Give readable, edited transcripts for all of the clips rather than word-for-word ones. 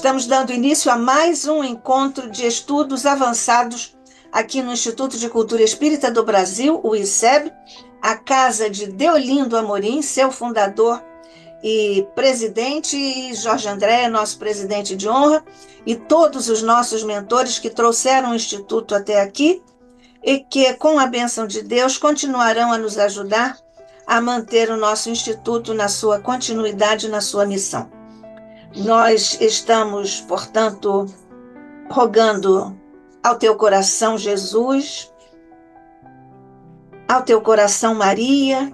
Estamos dando início a mais um encontro de estudos avançados aqui no Instituto de Cultura Espírita do Brasil, o ICEB, a casa de Deolindo Amorim, seu fundador e presidente, e Jorge André, nosso presidente de honra, e todos os nossos mentores que trouxeram o Instituto até aqui e que, com a bênção de Deus, continuarão a nos ajudar a manter o nosso Instituto na sua continuidade, na sua missão. Nós estamos, portanto, rogando ao teu coração, Jesus, ao teu coração, Maria,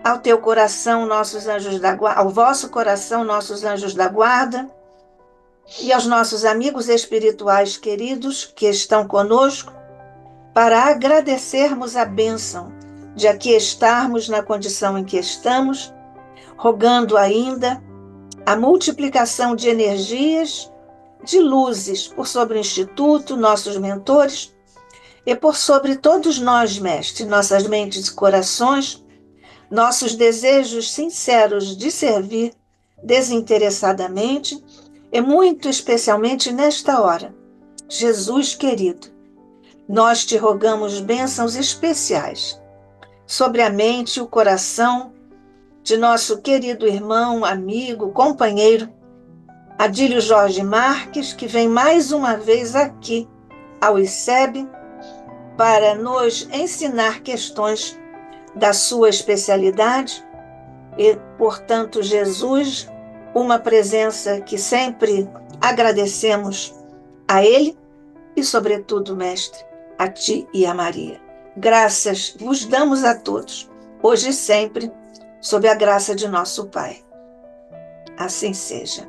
ao teu coração, nossos anjos da guarda, ao vosso coração, nossos anjos da guarda, e aos nossos amigos espirituais queridos que estão conosco, para agradecermos a bênção de aqui estarmos na condição em que estamos, rogando ainda a multiplicação de energias, de luzes por sobre o Instituto, nossos mentores, e por sobre todos nós, Mestre, nossas mentes e corações, nossos desejos sinceros de servir desinteressadamente, e muito especialmente nesta hora. Jesus querido, nós te rogamos bênçãos especiais sobre a mente e o coração de nosso querido irmão, amigo, companheiro, Adílio Jorge Marques, que vem mais uma vez aqui ao ICEB para nos ensinar questões da sua especialidade e, portanto, Jesus, uma presença que sempre agradecemos a ele e, sobretudo, Mestre, a ti e a Maria. Graças vos damos a todos, hoje e sempre, sob a graça de nosso Pai. Assim seja.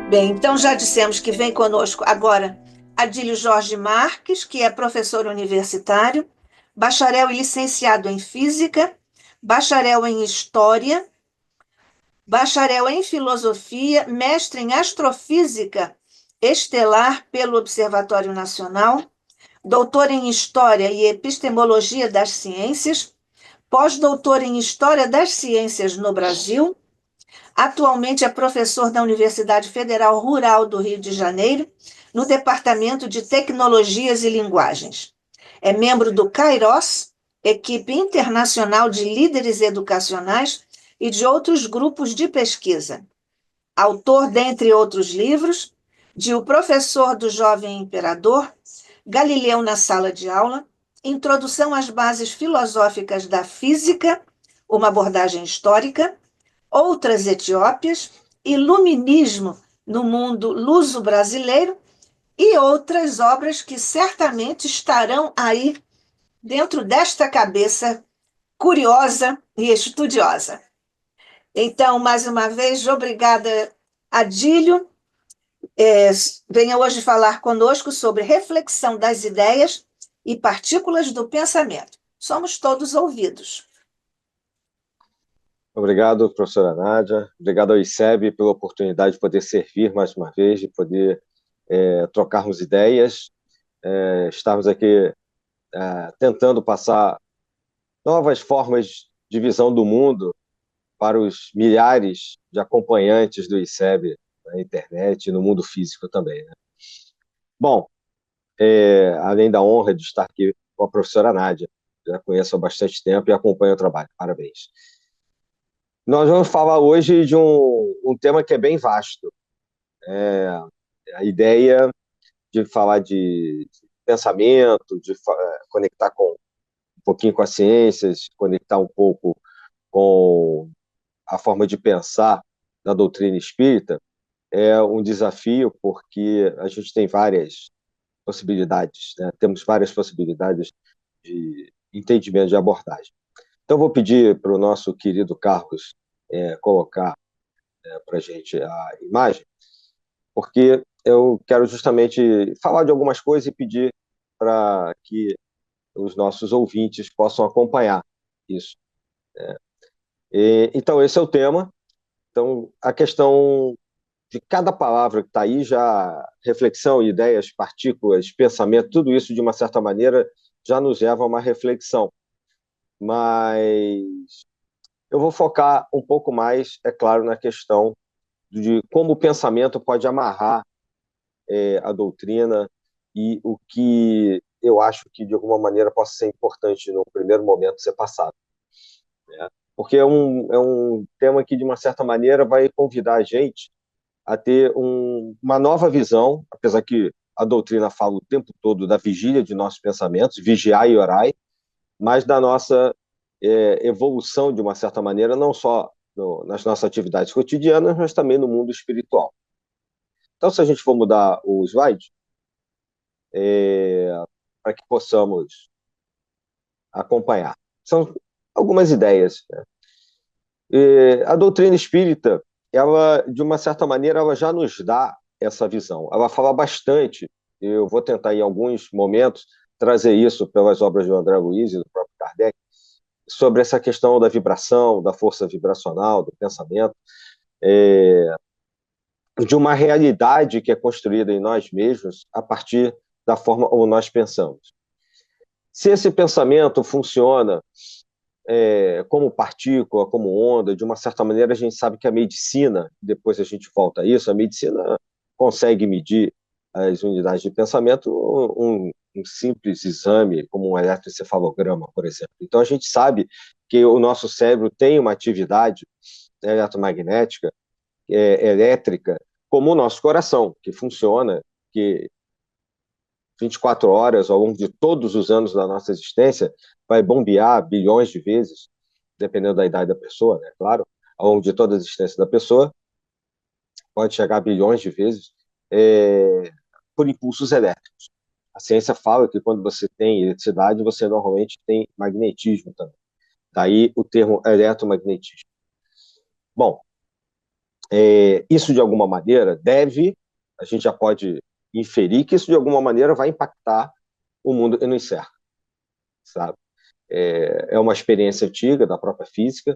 Bem, então já dissemos que vem conosco agora Adílio Jorge Marques, que é professor universitário, bacharel e licenciado em Física, bacharel em História, bacharel em Filosofia, mestre em Astrofísica Estelar pelo Observatório Nacional, doutor em História e Epistemologia das Ciências, pós-doutor em História das Ciências no Brasil. Atualmente é professor da Universidade Federal Rural do Rio de Janeiro, no Departamento de Tecnologias e Linguagens. É membro do CAIROS, equipe internacional de líderes educacionais e de outros grupos de pesquisa. Autor, dentre outros livros, de O Professor do Jovem Imperador, Galileu na Sala de Aula, Introdução às Bases Filosóficas da Física, uma abordagem histórica, Outras Etiópias, Iluminismo no Mundo Luso-Brasileiro e outras obras que certamente estarão aí dentro desta cabeça curiosa e estudiosa. Então, mais uma vez, obrigada, Adílio. Venha hoje falar conosco sobre reflexão das ideias e partículas do pensamento. Somos todos ouvidos. Obrigado, professora Nádia. Obrigado ao ICEB pela oportunidade de poder servir mais uma vez, de poder trocarmos ideias, estarmos aqui tentando passar novas formas de visão do mundo para os milhares de acompanhantes do ICEB na internet e no mundo físico também, né? Bom, além da honra de estar aqui com a professora Nádia, já conheço há bastante tempo e acompanho o trabalho. Parabéns. Nós vamos falar hoje de um tema que é bem vasto. A ideia de falar de pensamento, de conectar um pouquinho com as ciências, conectar um pouco com a forma de pensar da doutrina espírita, é um desafio, porque a gente tem várias possibilidades, né? Temos várias possibilidades de entendimento, de abordagem. Então, vou pedir para o nosso querido Carlos colocar para a gente a imagem, porque eu quero justamente falar de algumas coisas e pedir para que os nossos ouvintes possam acompanhar isso. Então, esse é o tema. Então, a questão de cada palavra que está aí, já reflexão, ideias, partículas, pensamento, tudo isso, de uma certa maneira, já nos leva a uma reflexão. Mas eu vou focar um pouco mais, é claro, na questão de como o pensamento pode amarrar a doutrina e o que eu acho que, de alguma maneira, possa ser importante no primeiro momento ser passado, né? Porque é um tema que, de uma certa maneira, vai convidar a gente a ter uma nova visão, apesar que a doutrina fala o tempo todo da vigília de nossos pensamentos, vigiai e orai, mas da nossa evolução, de uma certa maneira, não só nas nossas atividades cotidianas, mas também no mundo espiritual. Então, se a gente for mudar o slide, para que possamos acompanhar. São algumas ideias, né? A doutrina espírita, ela, de uma certa maneira, ela já nos dá essa visão. Ela fala bastante, eu vou tentar, em alguns momentos, trazer isso pelas obras do André Luiz e do próprio Kardec, sobre essa questão da vibração, da força vibracional, do pensamento, de uma realidade que é construída em nós mesmos a partir da forma como nós pensamos. Se esse pensamento funciona como partícula, como onda, de uma certa maneira a gente sabe que a medicina, depois a gente volta a isso, a medicina consegue medir as unidades de pensamento, um simples exame, como um eletroencefalograma, por exemplo. Então a gente sabe que o nosso cérebro tem uma atividade eletromagnética, elétrica, como o nosso coração, que funciona, que 24 horas ao longo de todos os anos da nossa existência, vai bombear bilhões de vezes, dependendo da idade da pessoa, né? Claro, ao longo de toda a existência da pessoa, pode chegar a bilhões de vezes, por impulsos elétricos. A ciência fala que quando você tem eletricidade, você normalmente tem magnetismo também. Daí o termo eletromagnetismo. Bom, isso de alguma maneira a gente já pode inferir que isso de alguma maneira vai impactar o mundo que nos cerca, sabe? É uma experiência antiga da própria física.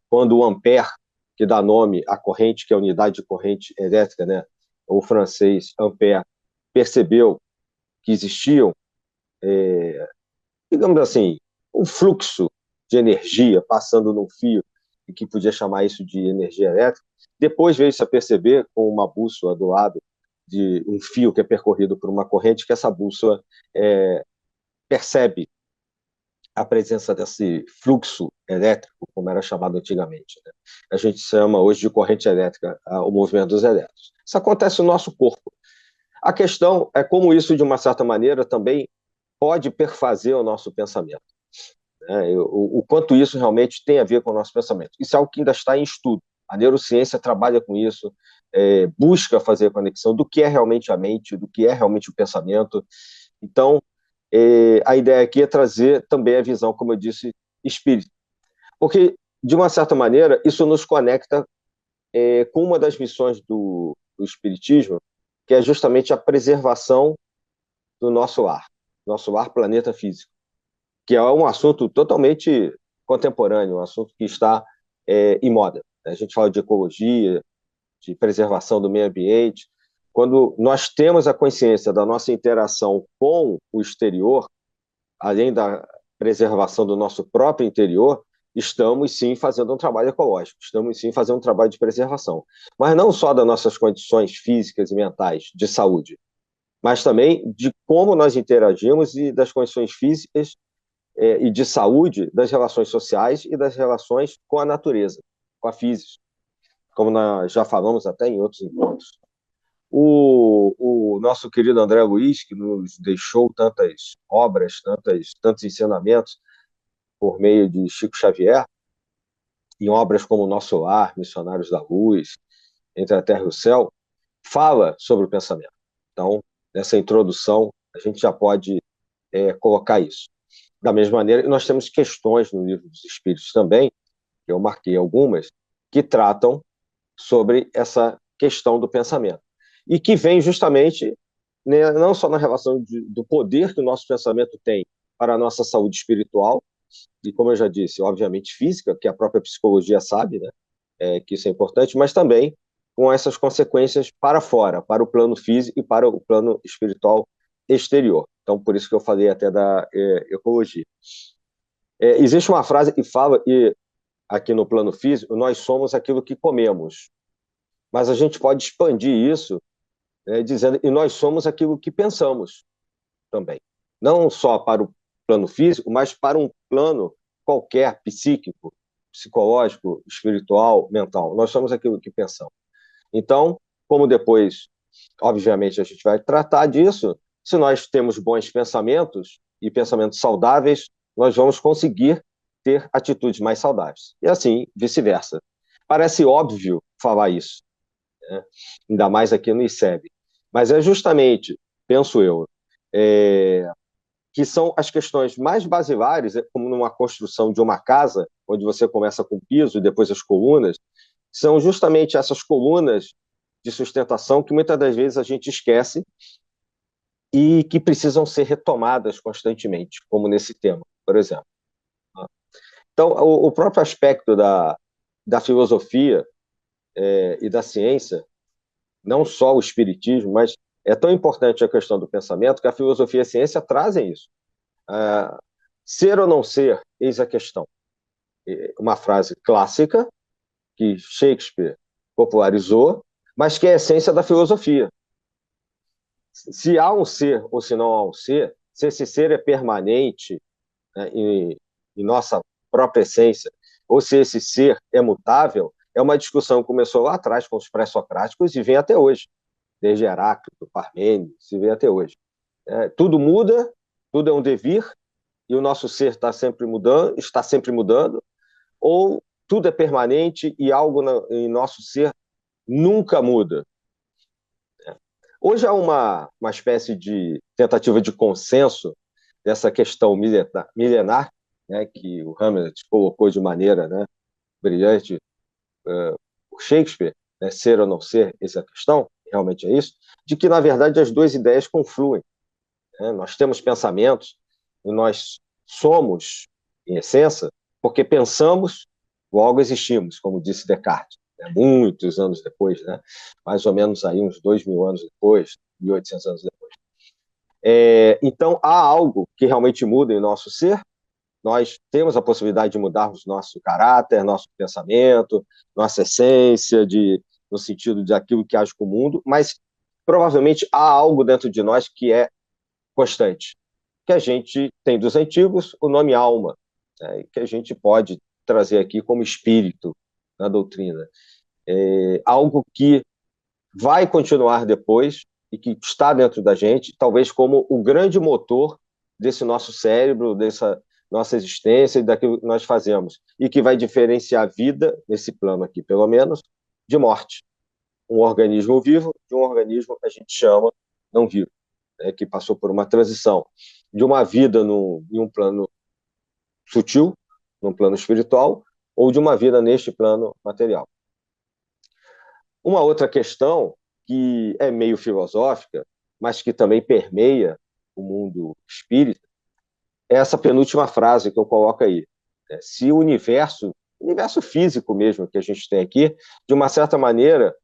Quando o ampère, que dá nome à corrente, que é a unidade de corrente elétrica, né, o francês ampère, percebeu que existiam, digamos assim, um fluxo de energia passando num fio, e que podia chamar isso de energia elétrica, depois veio-se a perceber, com uma bússola do lado de um fio que é percorrido por uma corrente, que essa bússola percebe a presença desse fluxo elétrico, como era chamado antigamente, né? A gente chama hoje de corrente elétrica, o movimento dos elétrons. Isso acontece no nosso corpo. A questão é como isso, de uma certa maneira, também pode perfazer o nosso pensamento, né? O quanto isso realmente tem a ver com o nosso pensamento. Isso é algo que ainda está em estudo. A neurociência trabalha com isso, busca fazer a conexão do que é realmente a mente, do que é realmente o pensamento. Então, a ideia aqui é trazer também a visão, como eu disse, espírita. Porque, de uma certa maneira, isso nos conecta com uma das missões do espiritismo, que é justamente a preservação do nosso lar planeta físico, que é um assunto totalmente contemporâneo, um assunto que está em moda. A gente fala de ecologia, de preservação do meio ambiente. Quando nós temos a consciência da nossa interação com o exterior, além da preservação do nosso próprio interior, estamos sim fazendo um trabalho ecológico, estamos sim fazendo um trabalho de preservação. Mas não só das nossas condições físicas e mentais de saúde, mas também de como nós interagimos e das condições físicas e de saúde das relações sociais e das relações com a natureza, com a física, como nós já falamos até em outros encontros. O nosso querido André Luiz, que nos deixou tantas obras, tantos ensinamentos por meio de Chico Xavier, em obras como Nosso Lar, Missionários da Luz, Entre a Terra e o Céu, fala sobre o pensamento. Então, nessa introdução, a gente já pode colocar isso. Da mesma maneira, nós temos questões no Livro dos Espíritos também, que eu marquei algumas, que tratam sobre essa questão do pensamento. E que vem justamente, né, não só na relação do poder que o nosso pensamento tem para a nossa saúde espiritual, e como eu já disse, obviamente física, que a própria psicologia sabe, né, que isso é importante, mas também com essas consequências para fora, para o plano físico e para o plano espiritual exterior. Então, por isso que eu falei até da ecologia. Existe uma frase que fala, e aqui no plano físico, nós somos aquilo que comemos. Mas a gente pode expandir isso, né, dizendo, e nós somos aquilo que pensamos também. Não só para o plano físico, mas para um plano qualquer, psíquico, psicológico, espiritual, mental. Nós somos aquilo que pensamos. Então, como depois, obviamente, a gente vai tratar disso, se nós temos bons pensamentos e pensamentos saudáveis, nós vamos conseguir ter atitudes mais saudáveis. E assim, vice-versa. Parece óbvio falar isso, né? Ainda mais aqui no ICEB. Mas é justamente, penso eu, que são as questões mais basilares, como numa construção de uma casa, onde você começa com o piso e depois as colunas, são justamente essas colunas de sustentação que muitas das vezes a gente esquece e que precisam ser retomadas constantemente, como nesse tema, por exemplo. Então, o próprio aspecto da filosofia e da ciência, não só o espiritismo, mas é tão importante a questão do pensamento que a filosofia e a ciência trazem isso. Ser ou não ser, eis a questão. Uma frase clássica que Shakespeare popularizou, mas que é a essência da filosofia. Se há um ser ou se não há um ser, se esse ser é permanente, né, em nossa própria essência, ou se esse ser é mutável, é uma discussão que começou lá atrás com os pré-socráticos e vem até hoje, desde Heráclito, Parmênides, se vem até hoje. Tudo muda, tudo é um devir, e o nosso ser está sempre mudando, ou tudo é permanente e algo em nosso ser nunca muda. Hoje há uma espécie de tentativa de consenso dessa questão milenar, né, que o Hamlet colocou de maneira, né, brilhante, o Shakespeare, né, ser ou não ser, essa é a questão, realmente é isso, de que, na verdade, as duas ideias confluem. Né? Nós temos pensamentos e nós somos, em essência, porque pensamos, logo existimos, como disse Descartes, né? Muitos anos depois, né? Mais ou menos aí uns 2.000 anos depois, 1.800 anos depois. Então, há algo que realmente muda em nosso ser, nós temos a possibilidade de mudarmos nosso caráter, nosso pensamento, nossa essência, no sentido de aquilo que age com o mundo, mas provavelmente há algo dentro de nós que é constante, que a gente tem dos antigos o nome alma, né, que a gente pode trazer aqui como espírito na doutrina. Algo que vai continuar depois e que está dentro da gente, talvez como o grande motor desse nosso cérebro, dessa nossa existência e daquilo que nós fazemos, e que vai diferenciar a vida, nesse plano aqui pelo menos, de morte. Um organismo vivo de um organismo que a gente chama não vivo, né, que passou por uma transição de uma vida em um plano sutil, num plano espiritual, ou de uma vida neste plano material. Uma outra questão que é meio filosófica, mas que também permeia o mundo espírita, é essa penúltima frase que eu coloco aí. Se o universo físico mesmo que a gente tem aqui, de uma certa maneira,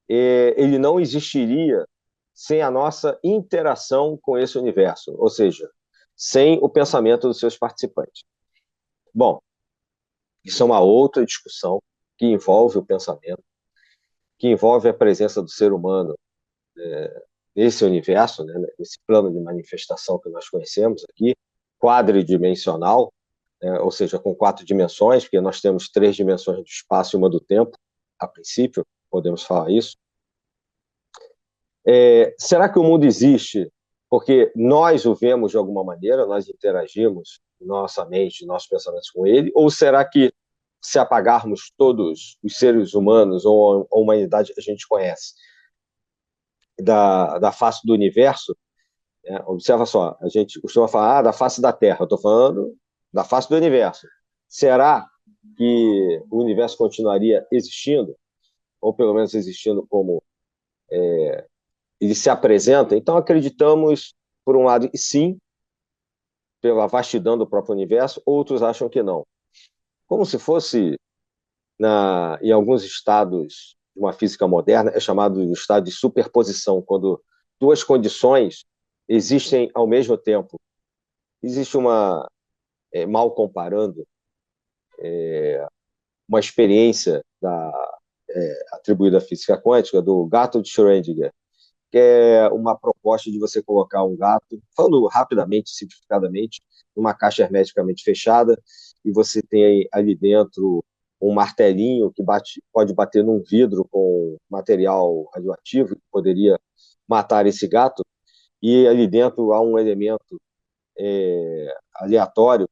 ele não existiria sem a nossa interação com esse universo, ou seja, sem o pensamento dos seus participantes. Bom, isso é uma outra discussão que envolve o pensamento, que envolve a presença do ser humano nesse universo, né, nesse plano de manifestação que nós conhecemos aqui, quadridimensional, ou seja, com 4 dimensões, porque nós temos 3 dimensões do espaço e uma do tempo, a princípio, podemos falar isso. Será que o mundo existe porque nós o vemos de alguma maneira, nós interagimos nossa mente, nossos pensamentos com ele, ou será que se apagarmos todos os seres humanos ou a humanidade que a gente conhece da face do universo, observa só, a gente costuma falar da face da Terra, eu estou falando da face do universo. Será que o universo continuaria existindo, ou pelo menos existindo como ele se apresenta? Então acreditamos, por um lado, sim, pela vastidão do próprio universo, outros acham que não. Como se fosse, em alguns estados de uma física moderna, é chamado de estado de superposição, quando duas condições existem ao mesmo tempo. Existe mal comparando, uma experiência atribuída à física quântica do gato de Schrödinger, que é uma proposta de você colocar um gato, falando rapidamente, simplificadamente, numa caixa hermeticamente fechada, e você tem ali dentro um martelinho que pode bater num vidro com material radioativo, que poderia matar esse gato, e ali dentro há um elemento aleatório,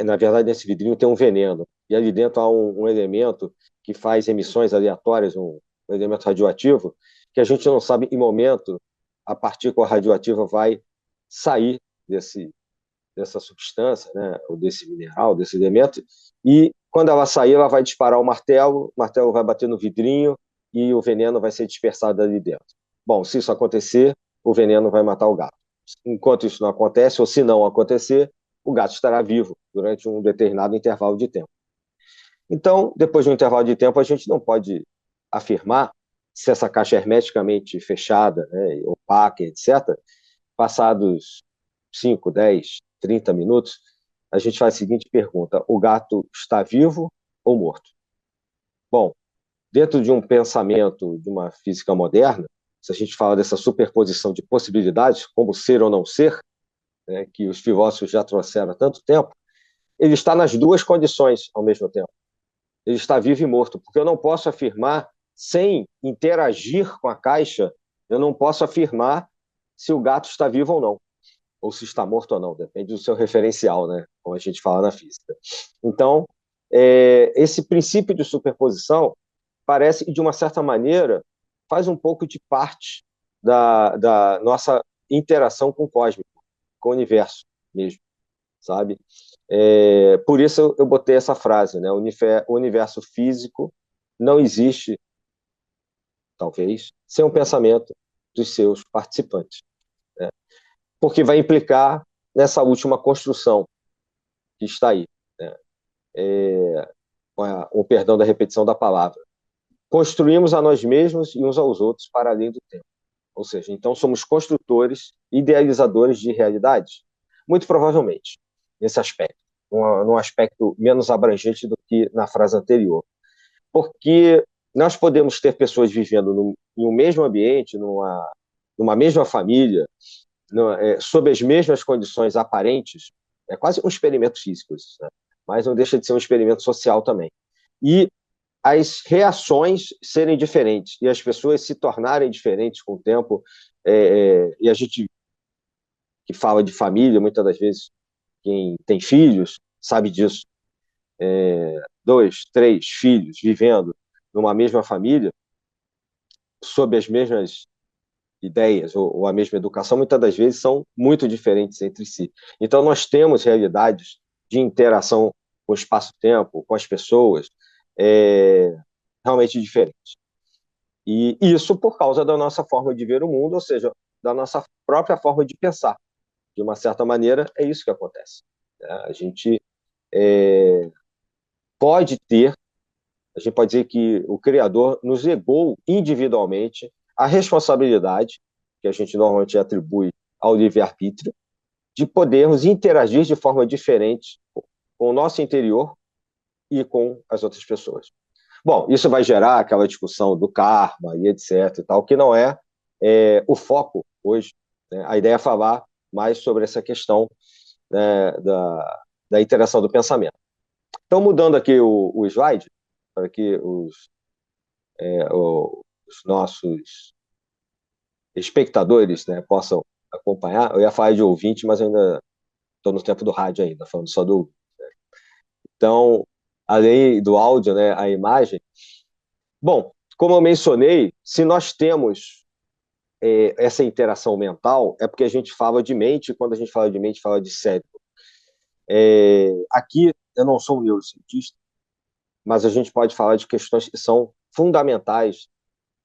na verdade, nesse vidrinho tem um veneno, e ali dentro há um elemento que faz emissões aleatórias, um elemento radioativo, que a gente não sabe em momento a partícula radioativa vai sair dessa substância, né, ou desse mineral, desse elemento, e quando ela sair, ela vai disparar o martelo vai bater no vidrinho e o veneno vai ser dispersado ali dentro. Bom, se isso acontecer, o veneno vai matar o gato. Enquanto isso não acontece, ou se não acontecer, o gato estará vivo durante um determinado intervalo de tempo. Então, depois de um intervalo de tempo, a gente não pode afirmar se essa caixa é hermeticamente fechada, né, opaca, etc., passados 5, 10, 30 minutos, a gente faz a seguinte pergunta: o gato está vivo ou morto? Bom, dentro de um pensamento de uma física moderna, se a gente fala dessa superposição de possibilidades, como ser ou não ser, né, que os filósofos já trouxeram há tanto tempo, ele está nas duas condições ao mesmo tempo. Ele está vivo e morto, porque eu não posso afirmar, sem interagir com a caixa, eu não posso afirmar se o gato está vivo ou não, ou se está morto ou não, depende do seu referencial, né, como a gente fala na física. Então, esse princípio de superposição parece, de uma certa maneira, faz um pouco de parte da nossa interação com o cósmico, com o universo mesmo, sabe? Por isso eu botei essa frase, né? O universo físico não existe, talvez, sem um pensamento dos seus participantes, né? Porque vai implicar nessa última construção que está aí, né? O perdão da repetição da palavra. Construímos a nós mesmos e uns aos outros para além do tempo. Ou seja, então somos construtores, idealizadores de realidades? Muito provavelmente, nesse aspecto, num aspecto menos abrangente do que na frase anterior. Porque nós podemos ter pessoas vivendo em um mesmo ambiente, numa mesma família, sob as mesmas condições aparentes, é quase um experimento físico, né? Mas não deixa de ser um experimento social também. E as reações serem diferentes e as pessoas se tornarem diferentes com o tempo, e a gente que fala de família, muitas das vezes, quem tem filhos, sabe disso. 2, 3 filhos vivendo numa mesma família, sob as mesmas ideias ou a mesma educação, muitas das vezes são muito diferentes entre si. Então, nós temos realidades de interação com o espaço-tempo, com as pessoas, realmente diferentes. E isso por causa da nossa forma de ver o mundo, ou seja, da nossa própria forma de pensar. De uma certa maneira, é isso que acontece. A gente pode dizer que o Criador nos legou individualmente a responsabilidade, que a gente normalmente atribui ao livre-arbítrio, de podermos interagir de forma diferente com o nosso interior e com as outras pessoas. Bom, isso vai gerar aquela discussão do karma e etc. e tal, que não é o foco hoje, né? A ideia é falar mais sobre essa questão, né, da interação do pensamento. Então, mudando aqui o slide, para que os nossos espectadores, né, possam acompanhar. Eu ia falar de ouvinte, mas ainda estou no tempo do rádio ainda, falando só do ouvinte, né? Então, além do áudio, né, a imagem. Bom, como eu mencionei, se nós temos essa interação mental, é porque a gente fala de mente, e quando a gente fala de mente, fala de cérebro. Aqui, eu não sou um neurocientista, mas a gente pode falar de questões que são fundamentais,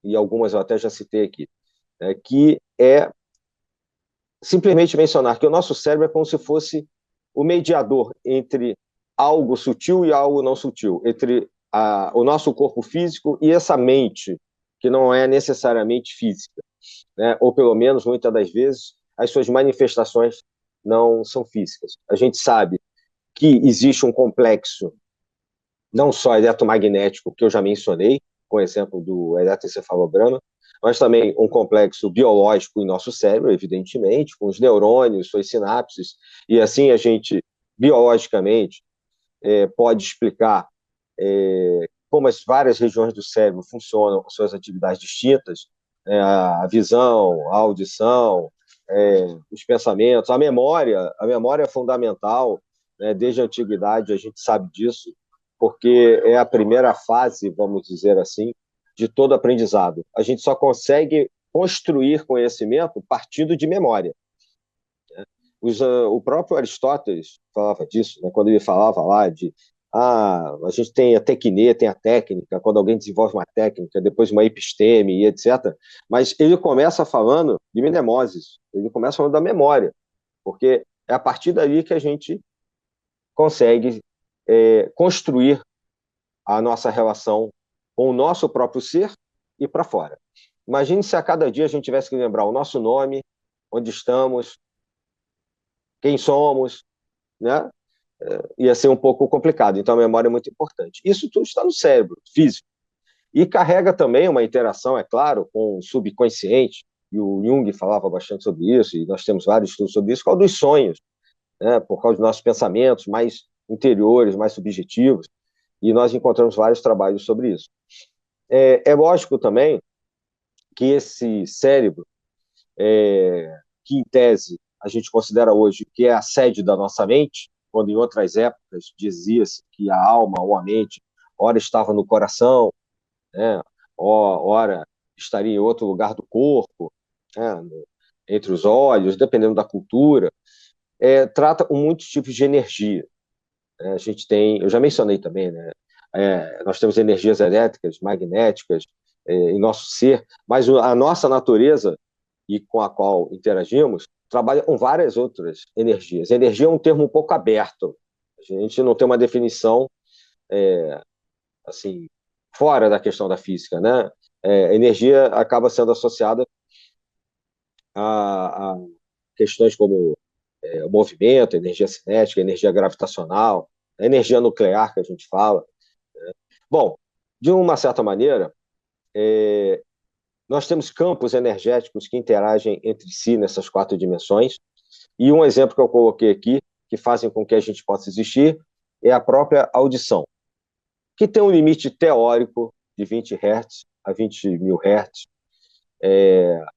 e algumas eu até já citei aqui, que é simplesmente mencionar que o nosso cérebro é como se fosse o mediador entre algo sutil e algo não sutil, entre o nosso corpo físico e essa mente, que não é necessariamente física, né? Ou pelo menos, muitas das vezes, as suas manifestações não são físicas. A gente sabe que existe um complexo não só eletromagnético, que eu já mencionei, com o exemplo do eletroencefalograma, mas também um complexo biológico em nosso cérebro, evidentemente, com os neurônios, suas sinapses, e assim a gente, biologicamente, pode explicar como as várias regiões do cérebro funcionam com suas atividades distintas, a visão, a audição, os pensamentos, a memória é fundamental, né? Desde a antiguidade a gente sabe disso, porque é a primeira fase, vamos dizer assim, de todo aprendizado. A gente só consegue construir conhecimento partindo de memória. O próprio Aristóteles falava disso, né? Quando ele falava lá de a gente tem a tecnia, tem a técnica, quando alguém desenvolve uma técnica, depois uma episteme e etc. Mas ele começa falando de mnemoses, ele começa falando da memória, porque é a partir dali que a gente consegue construir a nossa relação com o nosso próprio ser e para fora. Imagine se a cada dia a gente tivesse que lembrar o nosso nome, onde estamos, quem somos, né? Ia ser um pouco complicado. Então, a memória é muito importante. Isso tudo está no cérebro físico. E carrega também uma interação, é claro, com o subconsciente, e o Jung falava bastante sobre isso, e nós temos vários estudos sobre isso, por causa dos sonhos, né? Por causa dos nossos pensamentos mais interiores, mais subjetivos, e nós encontramos vários trabalhos sobre isso. É lógico também que esse cérebro, que em tese a gente considera hoje que é a sede da nossa mente, quando em outras épocas dizia-se que a alma ou a mente, ora estava no coração, né, ora estaria em outro lugar do corpo, né, entre os olhos, dependendo da cultura, trata com muitos tipos de energia. Né? A gente tem, eu já mencionei também, né, nós temos energias elétricas, magnéticas em nosso ser, mas a nossa natureza e com a qual interagimos trabalha com várias outras energias. Energia é um termo um pouco aberto. A gente não tem uma definição assim fora da questão da física, né? Energia acaba sendo associada a questões como o movimento, energia cinética, energia gravitacional, a energia nuclear que a gente fala. Bom, de uma certa maneira, nós temos campos energéticos que interagem entre si nessas quatro dimensões, e um exemplo que eu coloquei aqui, que fazem com que a gente possa existir, é a própria audição, que tem um limite teórico de 20 Hz a 20 mil Hz,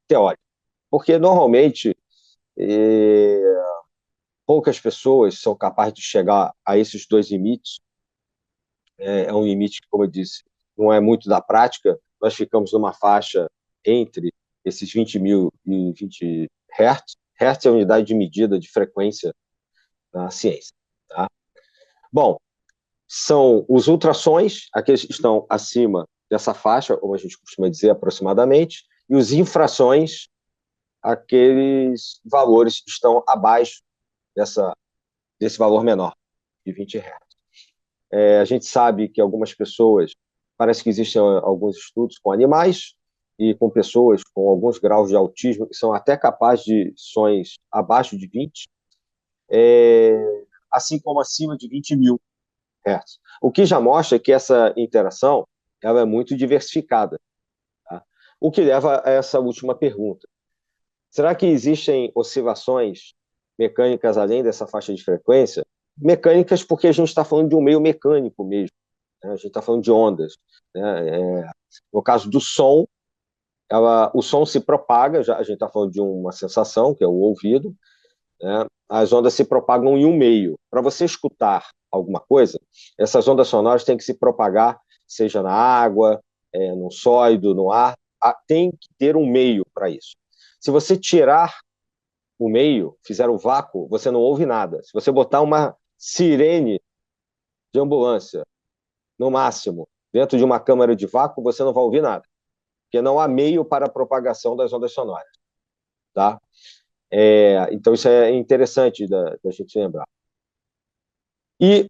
teórico. Porque, normalmente, poucas pessoas são capazes de chegar a esses dois limites. É um limite que, como eu disse, não é muito da prática. Nós ficamos numa faixa entre esses 20 mil e 20 Hz. Hertz é a unidade de medida de frequência na ciência. Tá? Bom, são os ultrassons, aqueles que estão acima dessa faixa, como a gente costuma dizer aproximadamente, e os infrações, aqueles valores que estão abaixo desse valor menor, de 20 Hz. A gente sabe que algumas pessoas, parece que existem alguns estudos com animais e com pessoas com alguns graus de autismo que são até capazes de sons abaixo de 20, assim como acima de 20 mil Hz. O que já mostra que essa interação ela é muito diversificada. Tá? O que leva a essa última pergunta. Será que existem oscilações mecânicas além dessa faixa de frequência? Mecânicas porque a gente está falando de um meio mecânico mesmo. Né? A gente está falando de ondas. Né? No caso do som, o som se propaga, a gente está falando de uma sensação, que é o ouvido, né? As ondas se propagam em um meio. Para você escutar alguma coisa, essas ondas sonoras têm que se propagar, seja na água, no sólido, no ar, tem que ter um meio para isso. Se você tirar o meio, fizer o vácuo, você não ouve nada. Se você botar uma sirene de ambulância, no máximo, dentro de uma câmara de vácuo, você não vai ouvir nada, porque não há meio para a propagação das ondas sonoras. Tá? Então, isso é interessante da gente lembrar. E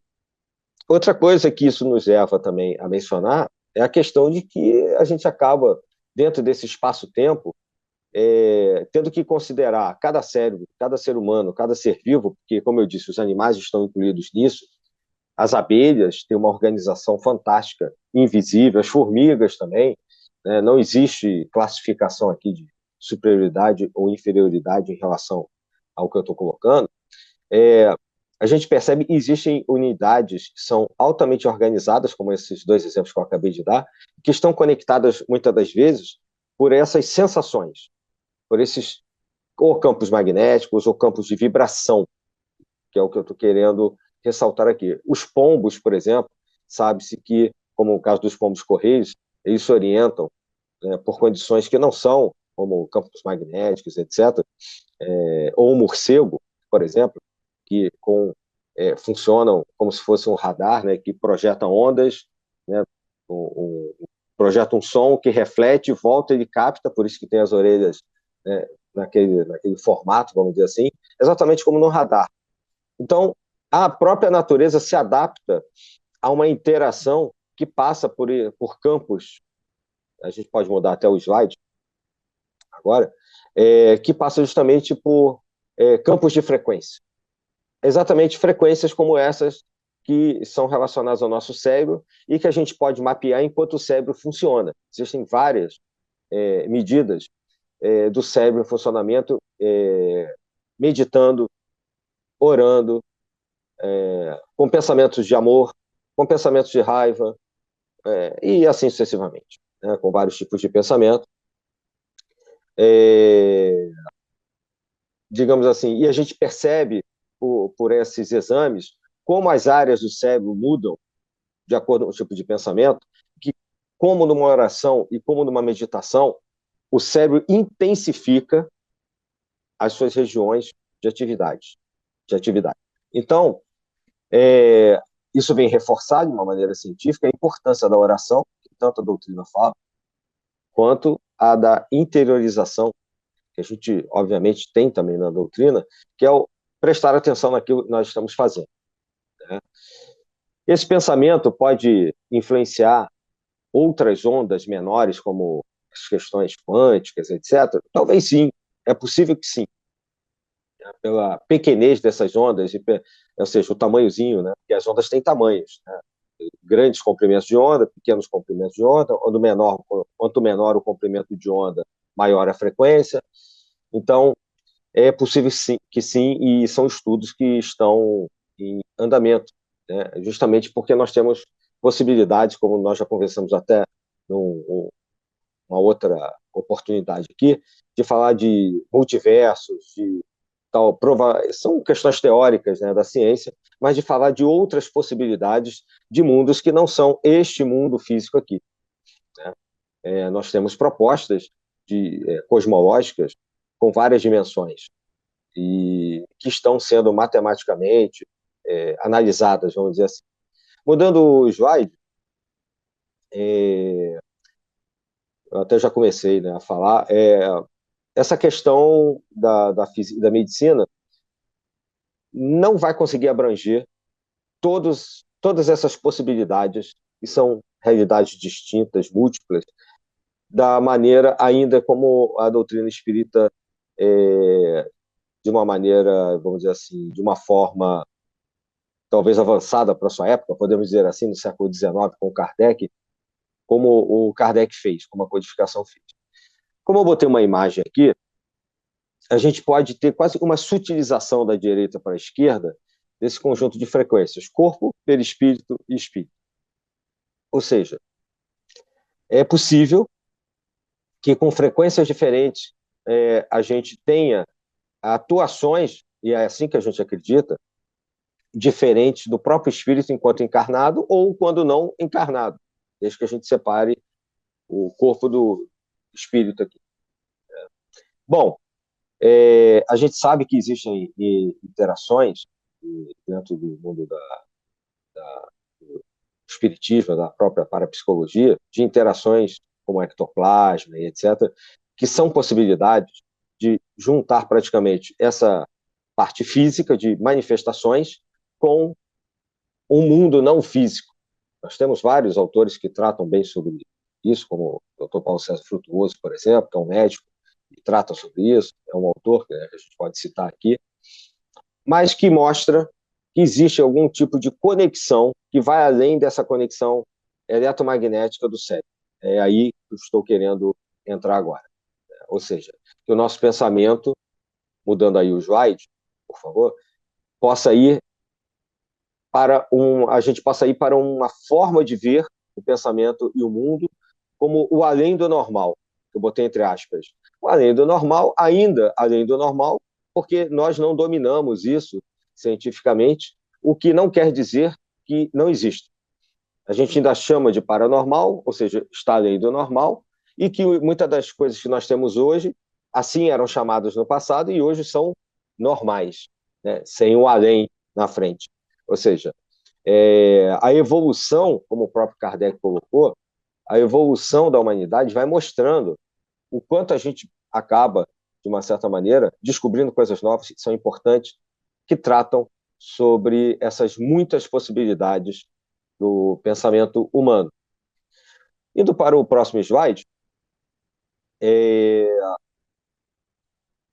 outra coisa que isso nos leva também a mencionar é a questão de que a gente acaba, dentro desse espaço-tempo, tendo que considerar cada cérebro, cada ser humano, cada ser vivo, porque, como eu disse, os animais estão incluídos nisso, As abelhas têm uma organização fantástica, invisível, as formigas também, né? Não existe classificação aqui de superioridade ou inferioridade em relação ao que eu estou colocando. A gente percebe que existem unidades que são altamente organizadas, como esses dois exemplos que eu acabei de dar, que estão conectadas, muitas das vezes, por essas sensações, por esses ou campos magnéticos ou campos de vibração, que é o que eu estou querendo ressaltar aqui. Os pombos, por exemplo, sabe-se que, como o caso dos pombos correios, eles se orientam, né, por condições que não são, como campos magnéticos, etc., ou o morcego, por exemplo, que funcionam como se fosse um radar, né, que projeta ondas, né, projeta um som que reflete, volta, ele capta, por isso que tem as orelhas, né, naquele formato, vamos dizer assim, exatamente como no radar. Então, a própria natureza se adapta a uma interação que passa por campos, a gente pode mudar até o slide agora, que passa justamente por campos de frequência. Exatamente frequências como essas que são relacionadas ao nosso cérebro e que a gente pode mapear enquanto o cérebro funciona. Existem várias medidas do cérebro em funcionamento, meditando, orando, com pensamentos de amor, com pensamentos de raiva, e assim sucessivamente, né, com vários tipos de pensamento. Digamos assim, e a gente percebe por esses exames como as áreas do cérebro mudam de acordo com o tipo de pensamento, que como numa oração e como numa meditação, o cérebro intensifica as suas regiões de atividade. Então, isso vem reforçar de uma maneira científica a importância da oração, que tanto a doutrina fala, quanto a da interiorização, que a gente, obviamente, tem também na doutrina, que é o prestar atenção naquilo que nós estamos fazendo, né? Esse pensamento pode influenciar outras ondas menores, como as questões quânticas, etc. Talvez sim, é possível que sim, né? Pela pequenez dessas ondas, ou seja, o tamanhozinho, né? Porque as ondas têm tamanhos, né? Grandes comprimentos de onda, pequenos comprimentos de onda, quanto menor o comprimento de onda, maior a frequência. Então, é possível sim, que sim, e são estudos que estão em andamento, né? Justamente porque nós temos possibilidades, como nós já conversamos até numa outra oportunidade aqui, de falar de multiversos, de tal, são questões teóricas, né, da ciência, mas de falar de outras possibilidades de mundos que não são este mundo físico aqui, né? Nós temos propostas cosmológicas com várias dimensões e que estão sendo matematicamente analisadas, vamos dizer assim. Mudando o slide, eu até já comecei, né, a falar, essa questão da medicina não vai conseguir abranger todas essas possibilidades, que são realidades distintas, múltiplas, da maneira ainda como a doutrina espírita, de uma maneira, vamos dizer assim, de uma forma talvez avançada para a sua época, podemos dizer assim, no século XIX, com Kardec, como o Kardec fez, como a codificação fez. Como eu botei uma imagem aqui, a gente pode ter quase uma sutilização da direita para a esquerda desse conjunto de frequências, corpo, perispírito e espírito. Ou seja, é possível que com frequências diferentes a gente tenha atuações, e é assim que a gente acredita, diferentes do próprio espírito enquanto encarnado ou quando não encarnado, desde que a gente separe o corpo do espírito aqui. Bom, a gente sabe que existem interações dentro do mundo do espiritismo, da própria parapsicologia, de interações como ectoplasma e etc., que são possibilidades de juntar praticamente essa parte física de manifestações com um mundo não físico. Nós temos vários autores que tratam bem sobre isso, como o Dr. Paulo César Frutuoso, por exemplo, que é um médico que trata sobre isso, é um autor que a gente pode citar aqui, mas que mostra que existe algum tipo de conexão que vai além dessa conexão eletromagnética do cérebro. É aí que eu estou querendo entrar agora. Ou seja, que o nosso pensamento, mudando aí o slide, por favor, possa ir a gente possa ir para uma forma de ver o pensamento e o mundo como o além do normal, que eu botei entre aspas. O além do normal, ainda além do normal, porque nós não dominamos isso cientificamente, o que não quer dizer que não existe. A gente ainda chama de paranormal, ou seja, está além do normal, e que muitas das coisas que nós temos hoje, assim eram chamadas no passado e hoje são normais, né? Sem o além na frente. Ou seja, a evolução, como o próprio Kardec colocou, a evolução da humanidade vai mostrando o quanto a gente acaba, de uma certa maneira, descobrindo coisas novas que são importantes, que tratam sobre essas muitas possibilidades do pensamento humano. Indo para o próximo slide,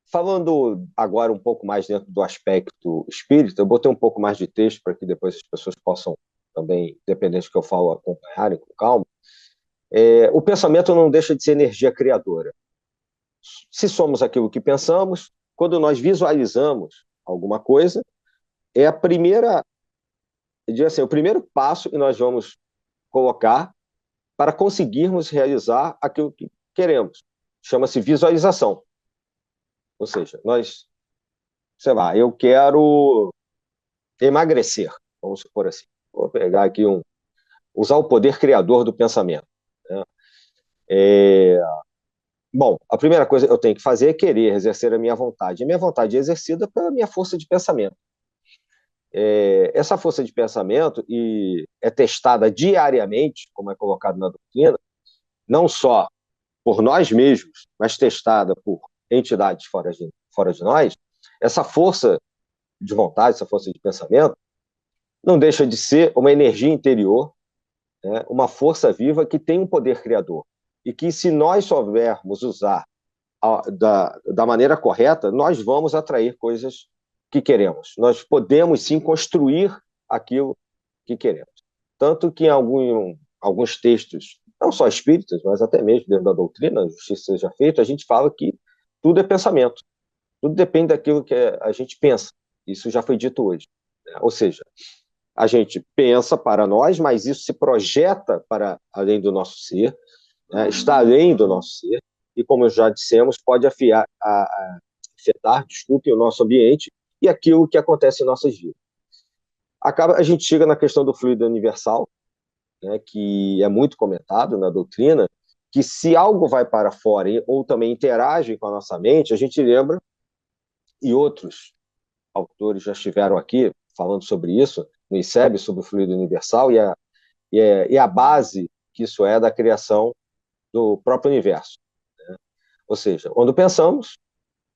falando agora um pouco mais dentro do aspecto espírita, eu botei um pouco mais de texto para que depois as pessoas possam também, dependente do que eu falo, acompanharem com calma. O pensamento não deixa de ser energia criadora. Se somos aquilo que pensamos, quando nós visualizamos alguma coisa, é a primeira, eu digo assim, o primeiro passo que nós vamos colocar para conseguirmos realizar aquilo que queremos. Chama-se visualização. Ou seja, sei lá, eu quero emagrecer, vamos supor assim. Vou pegar aqui usar o poder criador do pensamento, né? Bom, a primeira coisa que eu tenho que fazer é querer exercer a minha vontade. E minha vontade é exercida pela minha força de pensamento. Essa força de pensamento é testada diariamente, como é colocado na doutrina, não só por nós mesmos, mas testada por entidades fora de nós. Essa força de vontade, essa força de pensamento, não deixa de ser uma energia interior, né, uma força viva que tem um poder criador. E que, se nós soubermos usar da maneira correta, nós vamos atrair coisas que queremos. Nós podemos, sim, construir aquilo que queremos. Tanto que em alguns textos, não só espíritas, mas até mesmo dentro da doutrina, a justiça seja feita, a gente fala que tudo é pensamento. Tudo depende daquilo que a gente pensa. Isso já foi dito hoje. Ou seja, a gente pensa para nós, mas isso se projeta para além do nosso ser, né? Está além do nosso ser, e como já dissemos, pode afetar, desculpe, o nosso ambiente e aquilo que acontece em nossas vidas. A gente chega na questão do fluido universal, né, que é muito comentado na doutrina, que se algo vai para fora ou também interage com a nossa mente, a gente lembra, e outros autores já estiveram aqui falando sobre isso, no ICEB, sobre o fluido universal, e a base que isso é da criação do próprio universo. Né? Ou seja, quando pensamos,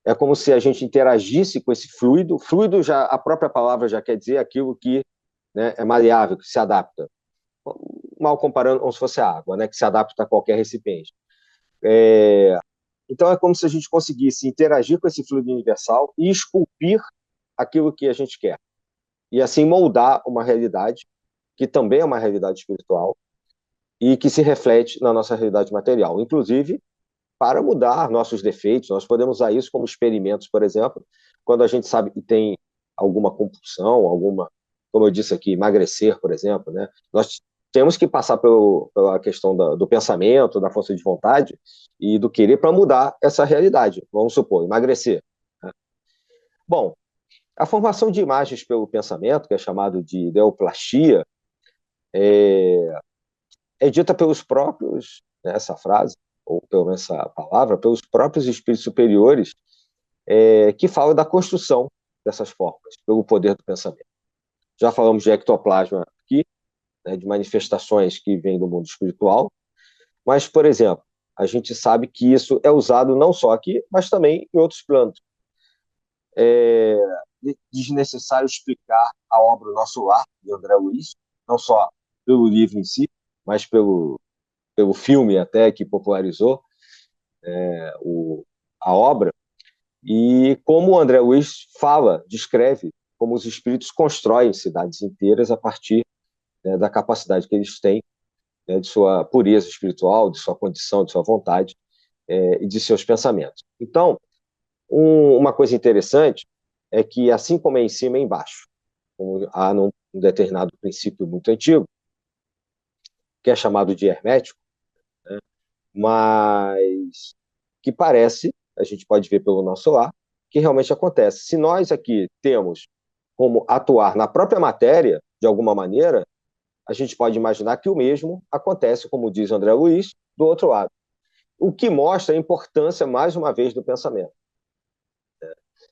é como se a gente interagisse com esse fluido. Fluido, a própria palavra já quer dizer aquilo que, né, é maleável, que se adapta. Mal comparando como se fosse a água, né, que se adapta a qualquer recipiente. Então é como se a gente conseguisse interagir com esse fluido universal e esculpir aquilo que a gente quer. E assim moldar uma realidade que também é uma realidade espiritual e que se reflete na nossa realidade material. Inclusive, para mudar nossos defeitos, nós podemos usar isso como experimentos, por exemplo, quando a gente sabe que tem alguma compulsão, como eu disse aqui, emagrecer, por exemplo, né? Nós temos que passar pela questão do pensamento, da força de vontade e do querer para mudar essa realidade. Vamos supor, emagrecer, né? Bom, a formação de imagens pelo pensamento, que é chamado de ideoplastia, é dita pelos próprios, né, essa frase, ou pelo menos essa palavra, pelos próprios espíritos superiores, que falam da construção dessas formas, pelo poder do pensamento. Já falamos de ectoplasma aqui, né, de manifestações que vêm do mundo espiritual, mas, por exemplo, a gente sabe que isso é usado não só aqui, mas também em outros planos. É desnecessário explicar a obra O Nosso Lar, de André Luiz, não só pelo livro em si, mas pelo filme até que popularizou a obra, e como o André Luiz descreve como os espíritos constroem cidades inteiras a partir, né, da capacidade que eles têm, né, de sua pureza espiritual, de sua condição, de sua vontade, e de seus pensamentos. Então, uma coisa interessante é que, assim como é em cima, é embaixo. Como há num determinado princípio muito antigo, que é chamado de hermético, né, mas que parece, a gente pode ver pelo nosso lar, que realmente acontece. Se nós aqui temos como atuar na própria matéria, de alguma maneira, a gente pode imaginar que o mesmo acontece, como diz André Luiz, do outro lado. O que mostra a importância, mais uma vez, do pensamento.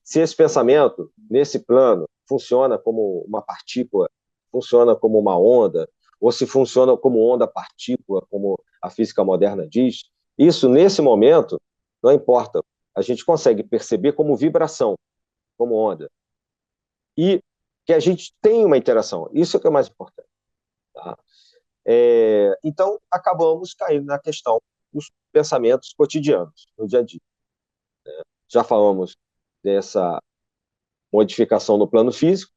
Se esse pensamento, nesse plano, funciona como uma partícula, funciona como uma onda, ou se funciona como onda-partícula, como a física moderna diz, isso, nesse momento, não importa. A gente consegue perceber como vibração, como onda. E que a gente tem uma interação. Isso é o que é mais importante. Tá? Então, acabamos caindo na questão dos pensamentos cotidianos, no dia a dia. Já falamos dessa modificação no plano físico,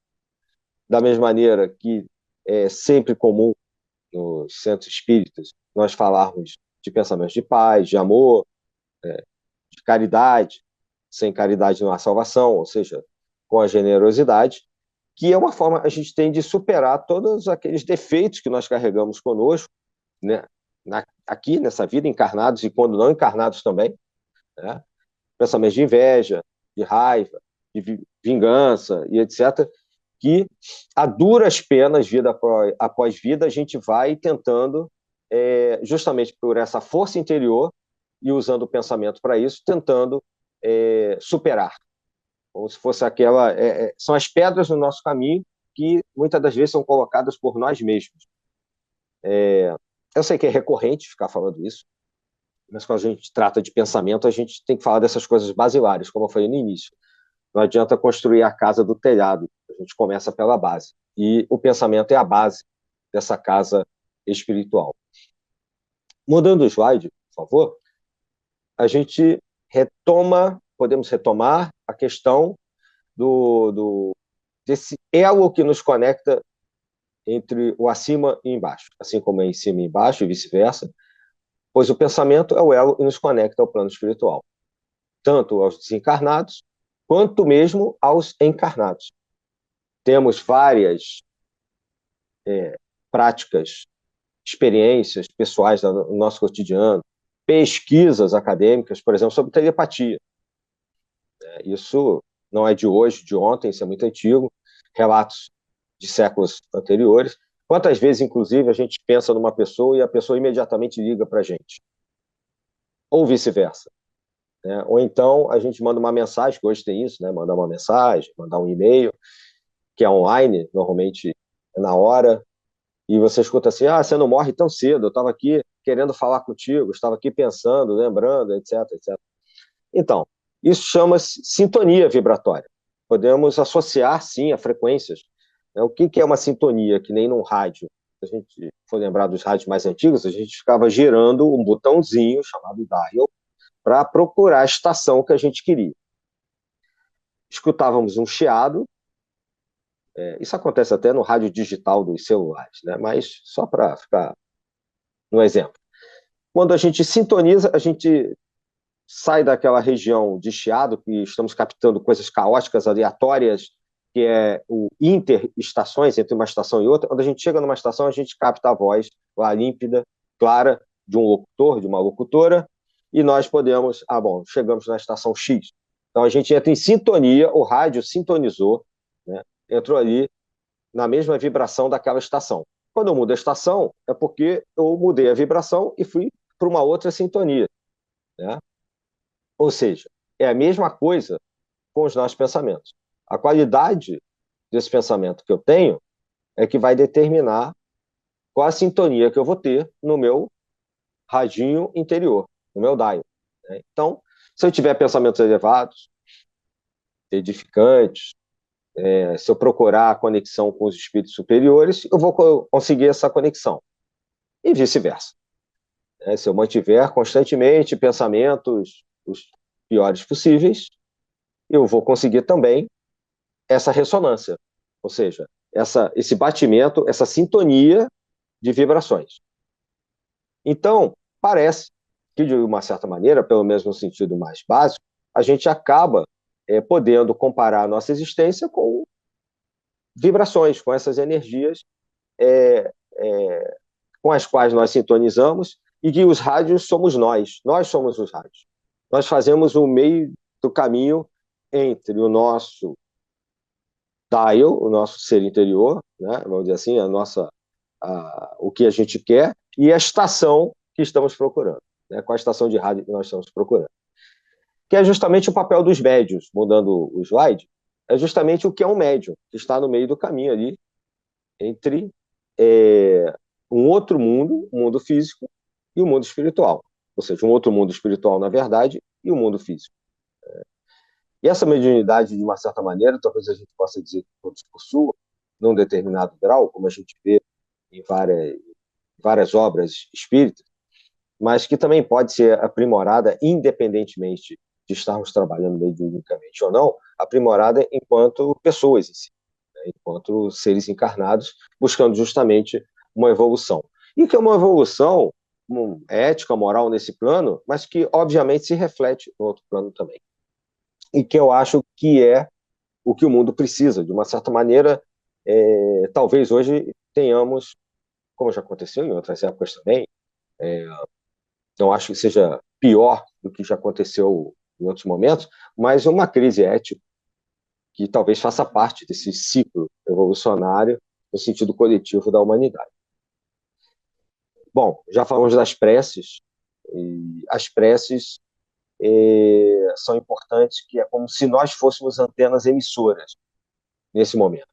da mesma maneira que é sempre comum nos centros espíritas nós falarmos de pensamentos de paz, de amor, de caridade. Sem caridade não há salvação, ou seja, com a generosidade, que é uma forma a gente tem de superar todos aqueles defeitos que nós carregamos conosco, né, aqui nessa vida, encarnados e quando não encarnados também, né? Pensamentos de inveja, de raiva, de vingança e etc., que a duras penas, vida após vida, a gente vai tentando, justamente por essa força interior e usando o pensamento para isso, tentando superar. Como se fosse aquela... são as pedras no nosso caminho que muitas das vezes são colocadas por nós mesmos. Eu sei que é recorrente ficar falando isso, mas quando a gente trata de pensamento, a gente tem que falar dessas coisas basilares, como eu falei no início. Não adianta construir a casa do telhado, a gente começa pela base. E o pensamento é a base dessa casa espiritual. Mudando o slide, por favor, a gente podemos retomar a questão desse elo que nos conecta entre o acima e embaixo, assim como é em cima e embaixo e vice-versa, pois o pensamento é o elo que nos conecta ao plano espiritual, tanto aos desencarnados, quanto mesmo aos encarnados. Temos várias práticas, experiências pessoais no nosso cotidiano, pesquisas acadêmicas, por exemplo, sobre telepatia. Isso não é de hoje, de ontem, isso é muito antigo, relatos de séculos anteriores. Quantas vezes, inclusive, a gente pensa numa pessoa e a pessoa imediatamente liga para a gente? Ou vice-versa. Né? Ou então a gente manda uma mensagem, que hoje tem isso, né? Mandar uma mensagem, mandar um e-mail, que é online, normalmente é na hora, e você escuta assim, você não morre tão cedo, eu estava aqui querendo falar contigo, estava aqui pensando, lembrando, etc, etc. Então, isso chama-se sintonia vibratória. Podemos associar, sim, a frequências. O que é uma sintonia? Que nem num rádio. Se a gente for lembrar dos rádios mais antigos, a gente ficava girando um botãozinho chamado dial para procurar a estação que a gente queria. Escutávamos um chiado. Isso acontece até no rádio digital dos celulares, né? Mas só para ficar no exemplo. Quando a gente sintoniza, a gente sai daquela região de chiado, que estamos captando coisas caóticas, aleatórias, que é o interestações, entre uma estação e outra. Quando a gente chega numa estação, a gente capta a voz lá límpida, clara, de um locutor, de uma locutora, e nós podemos, chegamos na estação X. Então a gente entra em sintonia, o rádio sintonizou, né? Entrou ali na mesma vibração daquela estação. Quando eu mudo a estação, é porque eu mudei a vibração e fui para uma outra sintonia, né? Ou seja, é a mesma coisa com os nossos pensamentos. A qualidade desse pensamento que eu tenho é que vai determinar qual a sintonia que eu vou ter no meu radinho interior, no meu dial, né? Então, se eu tiver pensamentos elevados, edificantes, se eu procurar a conexão com os espíritos superiores, eu vou conseguir essa conexão. E vice-versa. Se eu mantiver constantemente pensamentos os piores possíveis, eu vou conseguir também essa ressonância, ou seja, esse batimento, essa sintonia de vibrações. Então, parece que, de uma certa maneira, pelo menos no sentido mais básico, a gente acaba podendo comparar a nossa existência com vibrações, com essas energias é, é, com as quais nós sintonizamos, e que os rádios somos nós somos os rádios. Nós fazemos o meio do caminho entre o nosso dial, o nosso ser interior, né, vamos dizer assim, o que a gente quer, e a estação que estamos procurando, né, qual a estação de rádio que nós estamos procurando. Que é justamente o papel dos médiuns, mudando o slide, é justamente o que é um médium, que está no meio do caminho ali, entre um outro mundo, o mundo físico, e o mundo espiritual. Ou seja, um outro mundo espiritual, na verdade, e o mundo físico. E essa mediunidade, de uma certa maneira, talvez a gente possa dizer que todos possuam, num determinado grau, como a gente vê em várias obras espíritas, mas que também pode ser aprimorada independentemente de estarmos trabalhando mediunicamente ou não, aprimorada enquanto pessoas em si, né, enquanto seres encarnados, buscando justamente uma evolução. E que é uma evolução ética, moral nesse plano, mas que obviamente se reflete no outro plano também. E que eu acho que é o que o mundo precisa. De uma certa maneira, talvez hoje tenhamos, como já aconteceu em outras épocas também, não acho que seja pior do que já aconteceu em outros momentos, mas uma crise ética que talvez faça parte desse ciclo evolucionário no sentido coletivo da humanidade. Bom, já falamos das preces, e as preces são importantes, que é como se nós fôssemos antenas emissoras nesse momento.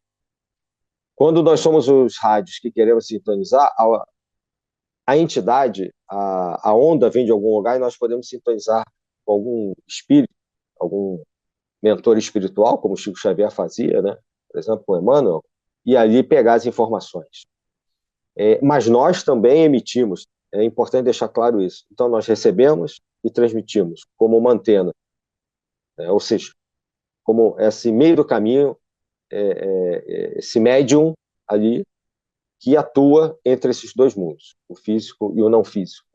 Quando nós somos os rádios que queremos sintonizar, a entidade, a onda vem de algum lugar e nós podemos sintonizar com algum espírito, algum mentor espiritual, como o Chico Xavier fazia, né? Por exemplo, com Emmanuel, e ali pegar as informações. Mas nós também emitimos, é importante deixar claro isso. Então, nós recebemos e transmitimos como uma antena, ou seja, como esse meio do caminho, esse médium ali que atua entre esses dois mundos, o físico e o não físico.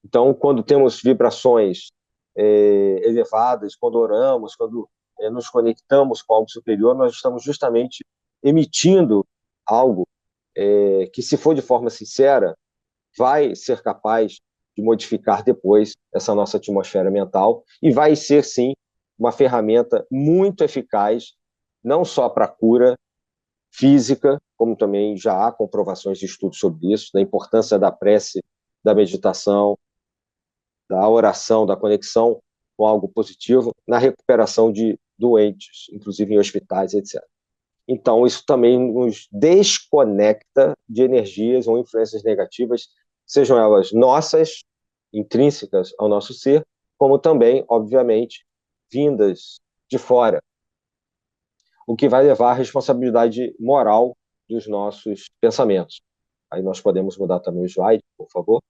Então, quando temos vibrações elevadas, quando oramos, quando nos conectamos com algo superior, nós estamos justamente emitindo algo que, se for de forma sincera, vai ser capaz de modificar depois essa nossa atmosfera mental e vai ser, sim, uma ferramenta muito eficaz, não só para a cura física, como também já há comprovações de estudos sobre isso, da importância da prece, da meditação, da oração, da conexão com algo positivo, na recuperação de doentes, inclusive em hospitais, etc. Então, isso também nos desconecta de energias ou influências negativas, sejam elas nossas, intrínsecas ao nosso ser, como também, obviamente, vindas de fora, o que vai levar à responsabilidade moral dos nossos pensamentos. Aí nós podemos mudar também o slide, por favor.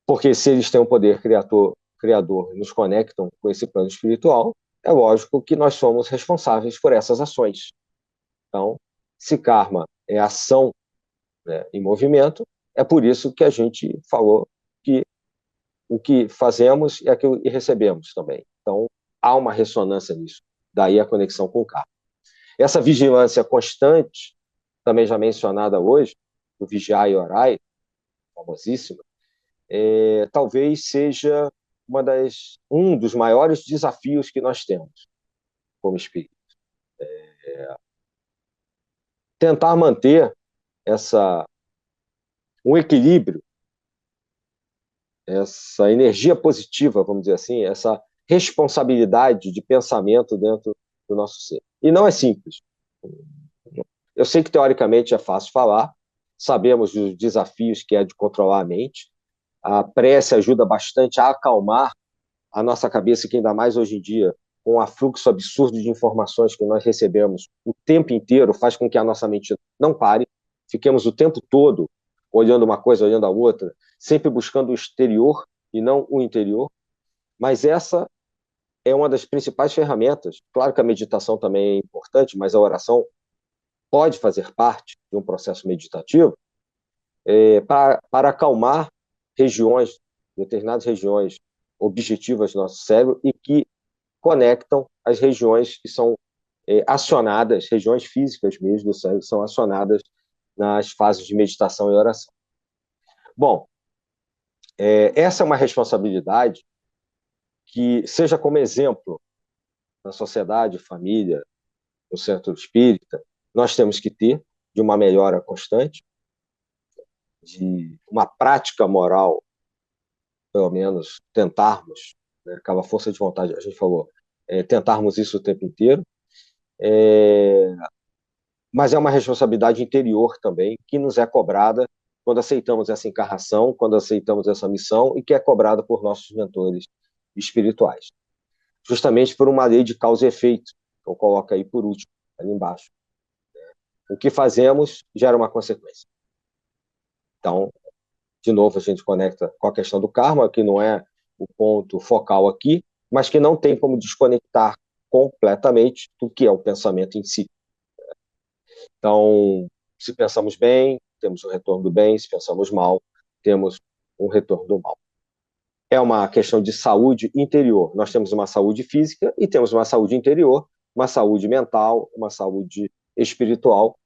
Porque se eles têm um poder criador e nos conectam com esse plano espiritual, é lógico que nós somos responsáveis por essas ações. Então, se karma é ação, né, em movimento, é por isso que a gente falou que o que fazemos é aquilo que recebemos também. Então, há uma ressonância nisso. Daí a conexão com o karma. Essa vigilância constante, também já mencionada hoje, do vigiar e orar, famosíssima, talvez seja um dos maiores desafios que nós temos como espírito. Tentar manter um equilíbrio, essa energia positiva, vamos dizer assim, essa responsabilidade de pensamento dentro do nosso ser. E não é simples. Eu sei que, teoricamente, é fácil falar, sabemos os desafios que é de controlar a mente, a prece ajuda bastante a acalmar a nossa cabeça, que ainda mais hoje em dia, com o afluxo absurdo de informações que nós recebemos o tempo inteiro, faz com que a nossa mente não pare, fiquemos o tempo todo olhando uma coisa, olhando a outra, sempre buscando o exterior e não o interior. Mas essa é uma das principais ferramentas. Claro que a meditação também é importante, mas a oração pode fazer parte de um processo meditativo para acalmar regiões, determinadas regiões objetivas do nosso cérebro e que conectam as regiões que são acionadas, regiões físicas mesmo do cérebro, que são acionadas nas fases de meditação e oração. Bom, essa é uma responsabilidade que, seja como exemplo na sociedade, família, no centro espírita, nós temos que ter de uma melhora constante, de uma prática moral, pelo menos tentarmos, né, aquela força de vontade, a gente falou, tentarmos isso o tempo inteiro, mas é uma responsabilidade interior também, que nos é cobrada quando aceitamos essa encarnação, quando aceitamos essa missão, e que é cobrada por nossos mentores espirituais. Justamente por uma lei de causa e efeito, que eu coloco aí por último, ali embaixo. O que fazemos gera uma consequência. Então, de novo, a gente conecta com a questão do karma, que não é o ponto focal aqui, mas que não tem como desconectar completamente do que é o pensamento em si. Então, se pensamos bem, temos o retorno do bem, se pensamos mal, temos um retorno do mal. É uma questão de saúde interior. Nós temos uma saúde física e temos uma saúde interior, uma saúde mental, uma saúde espiritual,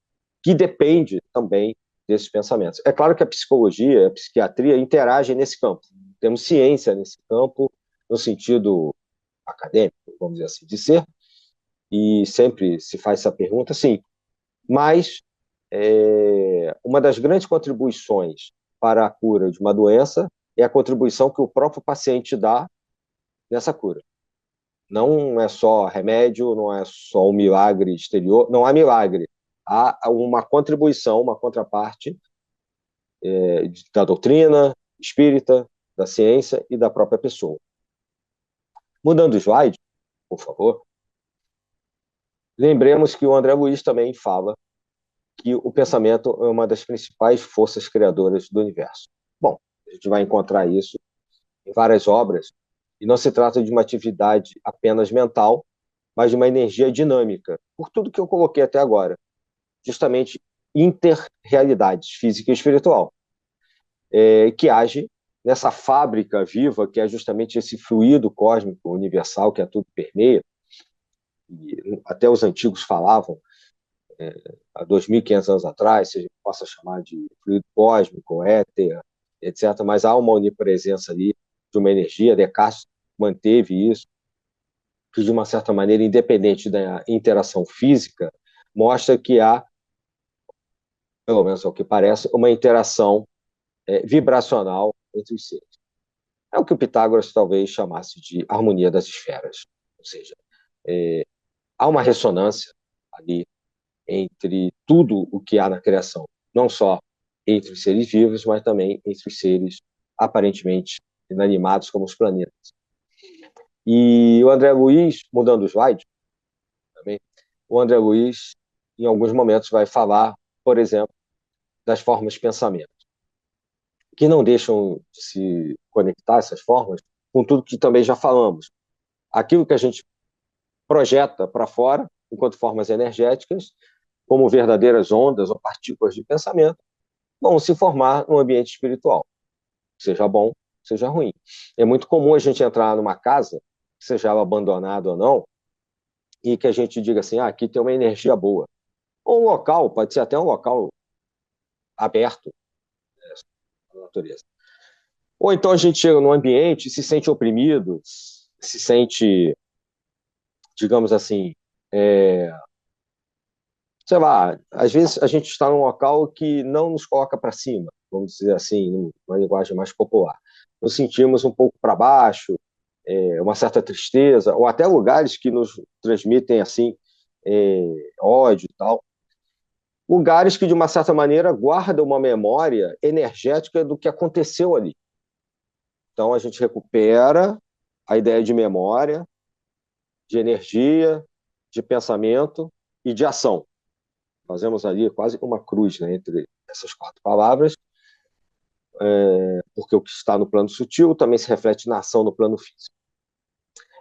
que depende também desses pensamentos. É claro que a psicologia, a psiquiatria interagem nesse campo. Temos ciência nesse campo, no sentido acadêmico, vamos dizer assim, de ser, e sempre se faz essa pergunta, sim. Mas uma das grandes contribuições para a cura de uma doença é a contribuição que o próprio paciente dá nessa cura. Não é só remédio, não é só um milagre exterior, não há milagre. Há uma contribuição, uma contraparte da doutrina espírita, da ciência e da própria pessoa. Mudando o slide, por favor, lembremos que o André Luiz também fala que o pensamento é uma das principais forças criadoras do universo. Bom, a gente vai encontrar isso em várias obras, e não se trata de uma atividade apenas mental, mas de uma energia dinâmica, por tudo que eu coloquei até agora, justamente interrealidades, física e espiritual, que age nessa fábrica viva, que é justamente esse fluido cósmico universal, que a tudo permeia, e até os antigos falavam, há 2.500 anos atrás, se a gente possa chamar de fluido cósmico, éter, etc., mas há uma onipresença ali de uma energia. Descartes manteve isso, que de uma certa maneira, independente da interação física, mostra que há, pelo menos ao que parece, uma interação vibracional entre os seres. É o que o Pitágoras talvez chamasse de harmonia das esferas, ou seja, há uma ressonância ali entre tudo o que há na criação, não só entre os seres vivos, mas também entre os seres aparentemente inanimados como os planetas. E o André Luiz, mudando o slide, também, o André Luiz, em alguns momentos, vai falar, por exemplo, das formas de pensamento, que não deixam de se conectar, essas formas, com tudo que também já falamos. Aquilo que a gente projeta para fora, enquanto formas energéticas, como verdadeiras ondas ou partículas de pensamento, vão se formar no ambiente espiritual, seja bom, seja ruim. É muito comum a gente entrar numa casa, seja ela abandonada ou não, e que a gente diga assim, aqui tem uma energia boa. Ou um local, pode ser até um local aberto, né, na natureza. Ou então a gente chega num ambiente e se sente oprimido, se sente, digamos assim, sei lá, às vezes a gente está num local que não nos coloca para cima, vamos dizer assim, numa linguagem mais popular. Nos sentimos um pouco para baixo, uma certa tristeza, ou até lugares que nos transmitem assim ódio e tal. Lugares que, de uma certa maneira, guardam uma memória energética do que aconteceu ali. Então, a gente recupera a ideia de memória, de energia, de pensamento e de ação. Fazemos ali quase uma cruz, né, entre essas quatro palavras, porque o que está no plano sutil também se reflete na ação no plano físico.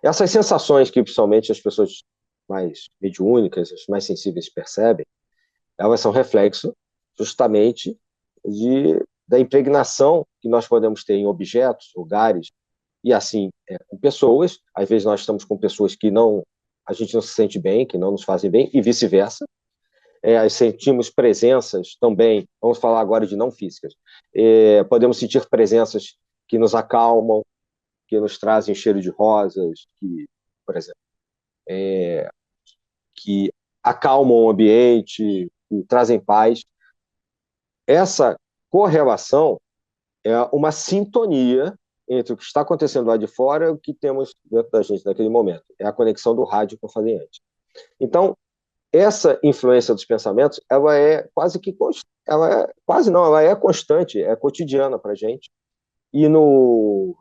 Essas sensações que, principalmente, as pessoas mais mediúnicas, as mais sensíveis percebem, elas são reflexo justamente da impregnação que nós podemos ter em objetos, lugares, e assim, com pessoas. Às vezes nós estamos com pessoas que a gente não se sente bem, que não nos fazem bem, e vice-versa. Sentimos presenças também, vamos falar agora de não físicas, podemos sentir presenças que nos acalmam, que nos trazem cheiro de rosas, que, por exemplo, que acalmam o ambiente, que trazem paz. Essa correlação é uma sintonia entre o que está acontecendo lá de fora e o que temos dentro da gente naquele momento. É a conexão do rádio que eu falei antes. Então, essa influência dos pensamentos, ela é quase que ela é constante, é cotidiana para a gente. E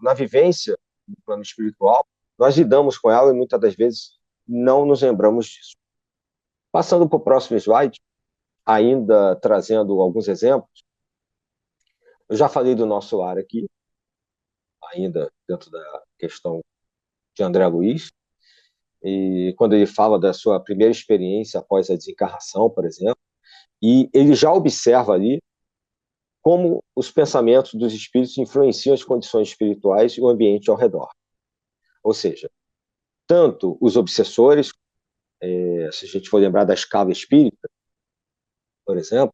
na vivência do plano espiritual, nós lidamos com ela e muitas das vezes não nos lembramos disso. Passando para o próximo slide, ainda trazendo alguns exemplos, eu já falei do nosso lar aqui, ainda dentro da questão de André Luiz, e quando ele fala da sua primeira experiência após a desencarnação, por exemplo, e ele já observa ali como os pensamentos dos espíritos influenciam as condições espirituais e o ambiente ao redor. Ou seja, tanto os obsessores, se a gente for lembrar da escala espírita, por exemplo,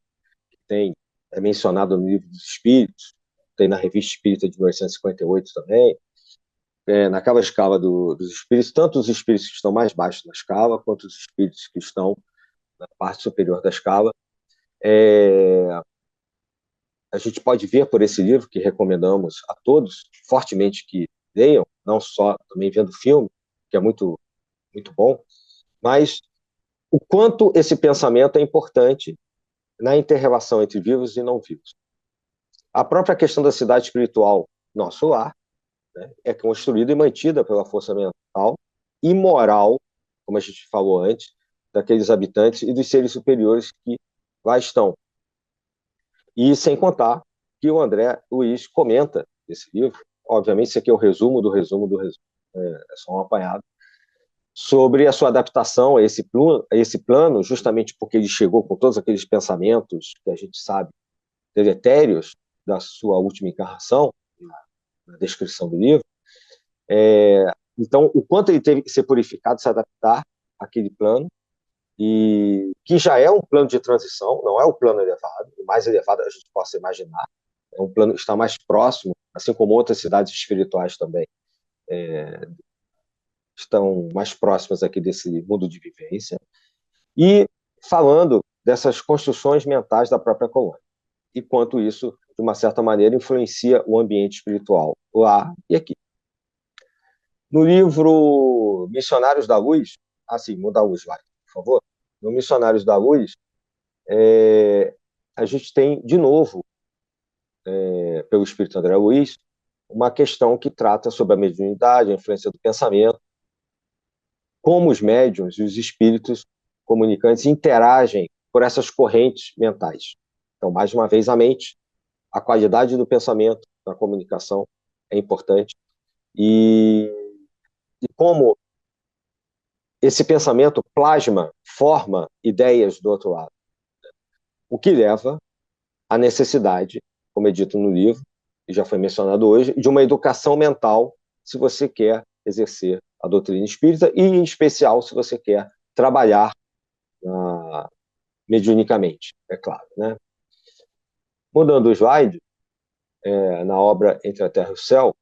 que é mencionado no Livro dos Espíritos, tem na Revista Espírita de 1958 também, naquela escala dos espíritos, tanto os espíritos que estão mais baixos na escala, quanto os espíritos que estão na parte superior da escala. A gente pode ver por esse livro, que recomendamos a todos, fortemente que leiam, não só também vendo o filme, que é muito, muito bom, mas o quanto esse pensamento é importante na inter-relação entre vivos e não vivos. A própria questão da cidade espiritual, nosso lar, né, é construída e mantida pela força mental e moral, como a gente falou antes, daqueles habitantes e dos seres superiores que lá estão. E sem contar que o André Luiz comenta nesse livro, obviamente isso aqui é o resumo do resumo do resumo, é só um apanhado, sobre a sua adaptação a esse plano, justamente porque ele chegou com todos aqueles pensamentos que a gente sabe deletérios da sua última encarnação, na descrição do livro. Então, o quanto ele teve que ser purificado, se adaptar àquele plano, e que já é um plano de transição, não é o plano elevado, o mais elevado a gente possa imaginar, é um plano que está mais próximo, assim como outras cidades espirituais também estão mais próximas aqui desse mundo de vivência, e falando dessas construções mentais da própria colônia, e quanto isso, de uma certa maneira, influencia o ambiente espiritual lá e aqui. No livro Missionários da Luz, muda o slide, por favor. No Missionários da Luz, a gente tem, de novo, pelo Espírito André Luiz, uma questão que trata sobre a mediunidade, a influência do pensamento, como os médiuns e os espíritos comunicantes interagem por essas correntes mentais. Então, mais uma vez, a mente, a qualidade do pensamento, da comunicação é importante, e como esse pensamento plasma, forma ideias do outro lado, o que leva à necessidade, como é dito no livro, e já foi mencionado hoje, de uma educação mental, se você quer exercer a doutrina espírita, e em especial se você quer trabalhar mediunicamente, é claro, né? Mudando o slide, na obra Entre a Terra e o Céu,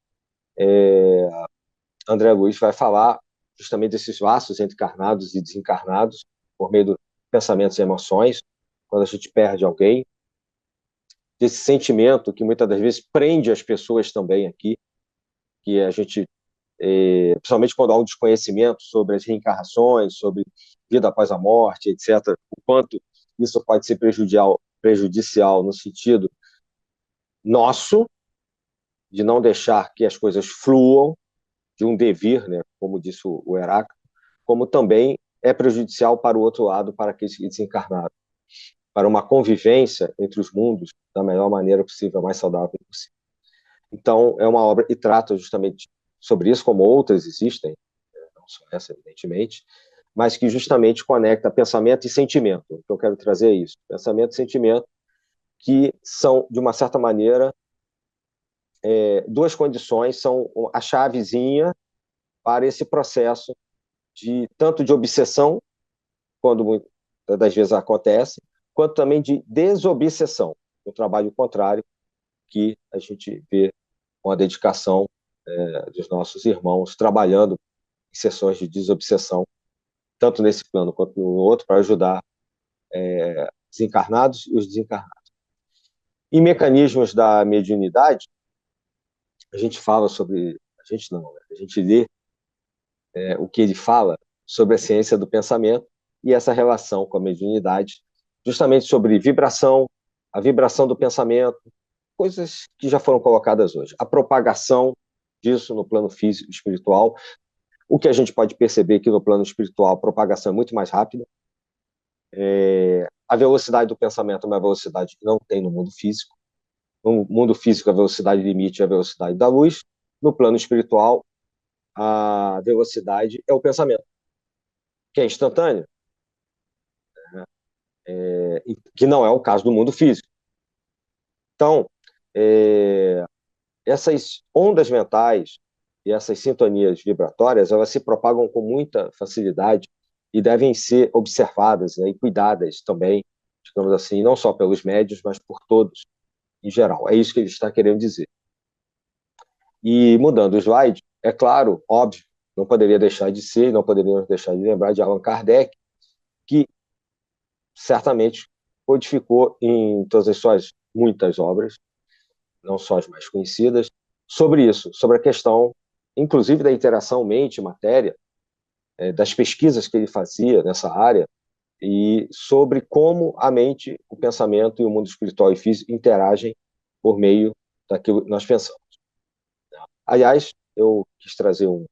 André Luiz vai falar justamente desses laços entre encarnados e desencarnados, por meio dos pensamentos e emoções, quando a gente perde alguém, desse sentimento que muitas das vezes prende as pessoas também aqui, que a gente, principalmente quando há um desconhecimento sobre as reencarnações, sobre vida após a morte, etc., o quanto isso pode ser prejudicial no sentido nosso, de não deixar que as coisas fluam, de um devir, né, como disse o Heráclito, como também é prejudicial para o outro lado, para aqueles que desencarnaram, para uma convivência entre os mundos da melhor maneira possível, mais saudável possível. Então, é uma obra que trata justamente sobre isso, como outras existem, só essa, evidentemente, mas que justamente conecta pensamento e sentimento. O que eu quero trazer é isso, pensamento e sentimento, que são, de uma certa maneira, duas condições, são a chavezinha para esse processo de tanto de obsessão, quando muitas das vezes acontece, quanto também de desobsessão, o trabalho contrário que a gente vê com a dedicação dos nossos irmãos trabalhando em sessões de desobsessão, tanto nesse plano quanto no outro, para ajudar os encarnados e os desencarnados. Em mecanismos da mediunidade, a gente fala sobre, a gente não, a gente lê o que ele fala sobre a ciência do pensamento e essa relação com a mediunidade, justamente sobre vibração, a vibração do pensamento, coisas que já foram colocadas hoje. A propagação disso no plano físico e espiritual, o que a gente pode perceber que no plano espiritual a propagação é muito mais rápida. A velocidade do pensamento é uma velocidade que não tem no mundo físico. No mundo físico, a velocidade limite é a velocidade da luz. No plano espiritual, a velocidade é o pensamento, que é instantâneo, que não é o caso do mundo físico. Então, essas ondas mentais e essas sintonias vibratórias, elas se propagam com muita facilidade e devem ser observadas, né, e cuidadas também, digamos assim, não só pelos médios, mas por todos em geral. É isso que ele está querendo dizer. E mudando o slide, é claro, óbvio, não poderia deixar de ser, não poderíamos deixar de lembrar de Allan Kardec, que certamente codificou em todas as suas muitas obras, não só as mais conhecidas, sobre isso, sobre a questão, inclusive, da interação mente-matéria, das pesquisas que ele fazia nessa área, e sobre como a mente, o pensamento e o mundo espiritual e físico interagem por meio daquilo que nós pensamos. Aliás, eu quis trazer uma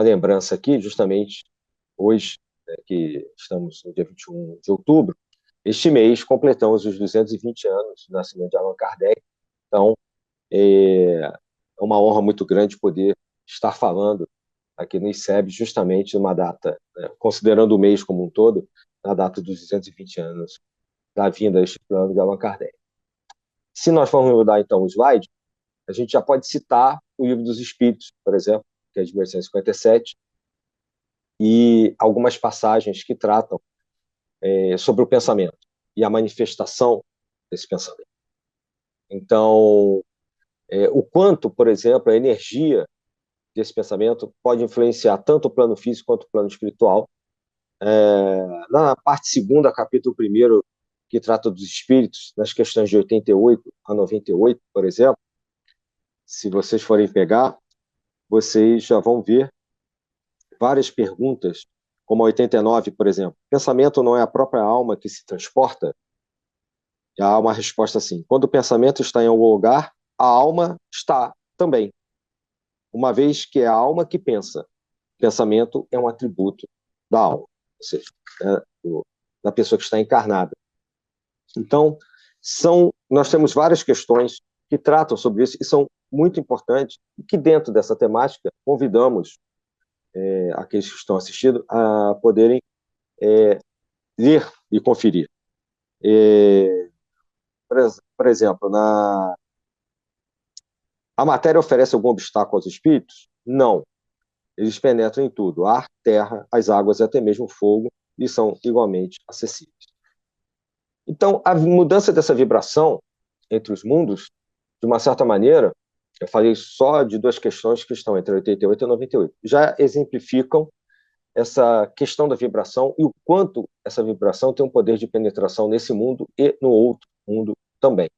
lembrança aqui, justamente hoje, que estamos no dia 21 de outubro, este mês completamos os 220 anos do nascimento de Allan Kardec. Então, é uma honra muito grande poder estar falando aqui no ICEB, justamente numa data, considerando o mês como um todo, na data dos 220 anos da vinda a este plano de Allan Kardec. Se nós formos mudar, então, o slide, a gente já pode citar o Livro dos Espíritos, por exemplo, que é de 1857, e algumas passagens que tratam sobre o pensamento e a manifestação desse pensamento. Então, o quanto, por exemplo, a energia desse pensamento pode influenciar tanto o plano físico quanto o plano espiritual. Na parte segunda, capítulo 1º, que trata dos espíritos, nas questões de 88 a 98, por exemplo, se vocês forem pegar, vocês já vão ver várias perguntas, como a 89, por exemplo. Pensamento não é a própria alma que se transporta? E há uma resposta assim: quando o pensamento está em algum lugar, a alma está também, uma vez que é a alma que pensa. Pensamento é um atributo da alma, ou seja, da pessoa que está encarnada. Então, nós temos várias questões que tratam sobre isso e são muito importantes, e que dentro dessa temática convidamos aqueles que estão assistindo a poderem ler e conferir. Por exemplo, a matéria oferece algum obstáculo aos espíritos? Não. Eles penetram em tudo: ar, terra, as águas e até mesmo o fogo, e são igualmente acessíveis. Então, a mudança dessa vibração entre os mundos, de uma certa maneira, eu falei só de duas questões que estão entre 88 e 98, já exemplificam essa questão da vibração e o quanto essa vibração tem um poder de penetração nesse mundo e no outro mundo também.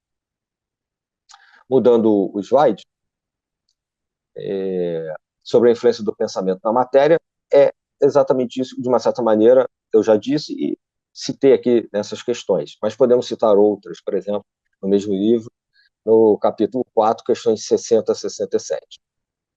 Mudando o slide, sobre a influência do pensamento na matéria, é exatamente isso, de uma certa maneira, eu já disse e citei aqui nessas questões, mas podemos citar outras, por exemplo, no mesmo livro, no capítulo 4, questões 60 a 67.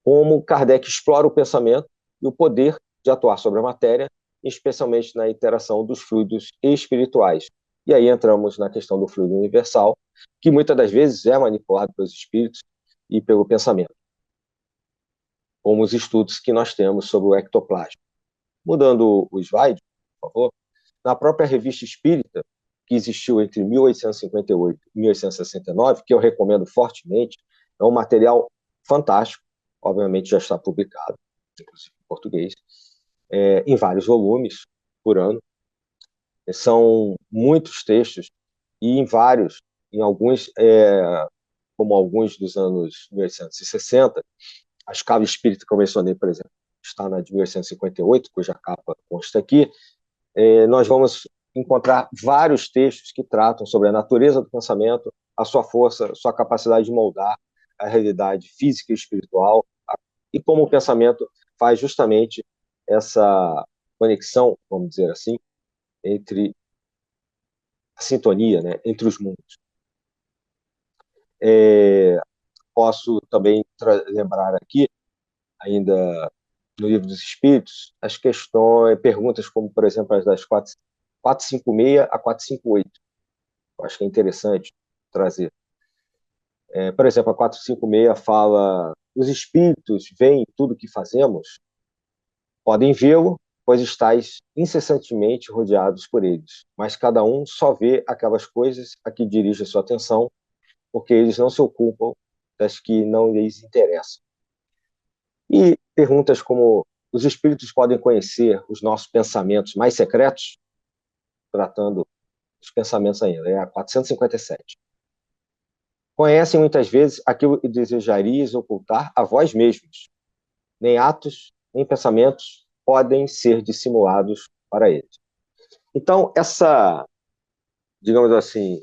Como Kardec explora o pensamento e o poder de atuar sobre a matéria, especialmente na interação dos fluidos espirituais. E aí entramos na questão do fluido universal, que muitas das vezes é manipulado pelos espíritos e pelo pensamento. como os estudos que nós temos sobre o ectoplasma. Mudando o slide, por favor. Na própria Revista Espírita, que existiu entre 1858 e 1869, que eu recomendo fortemente, é um material fantástico, obviamente já está publicado, inclusive em português, em vários volumes por ano. São muitos textos, e em alguns, como alguns dos anos 1860, a escala espírita que eu mencionei, por exemplo, está na de 1858, cuja capa consta aqui. Nós vamos encontrar vários textos que tratam sobre a natureza do pensamento, a sua força, a sua capacidade de moldar a realidade física e espiritual, e como o pensamento faz justamente essa conexão, vamos dizer assim, entre a sintonia, né, entre os mundos. Posso também lembrar aqui, ainda no Livro dos Espíritos, as questões, perguntas como, por exemplo, as das 456 a 458. Eu acho que é interessante trazer. Por exemplo, a 456 fala: os espíritos veem tudo o que fazemos, podem vê-lo, pois estáis incessantemente rodeados por eles, mas cada um só vê aquelas coisas a que dirige a sua atenção, porque eles não se ocupam das que não lhes interessam. E perguntas como: os espíritos podem conhecer os nossos pensamentos mais secretos? Tratando dos pensamentos ainda, é a 457. Conhecem muitas vezes aquilo que desejarias ocultar a vós mesmos. Nem atos, nem pensamentos podem ser dissimulados para eles. Então, digamos assim,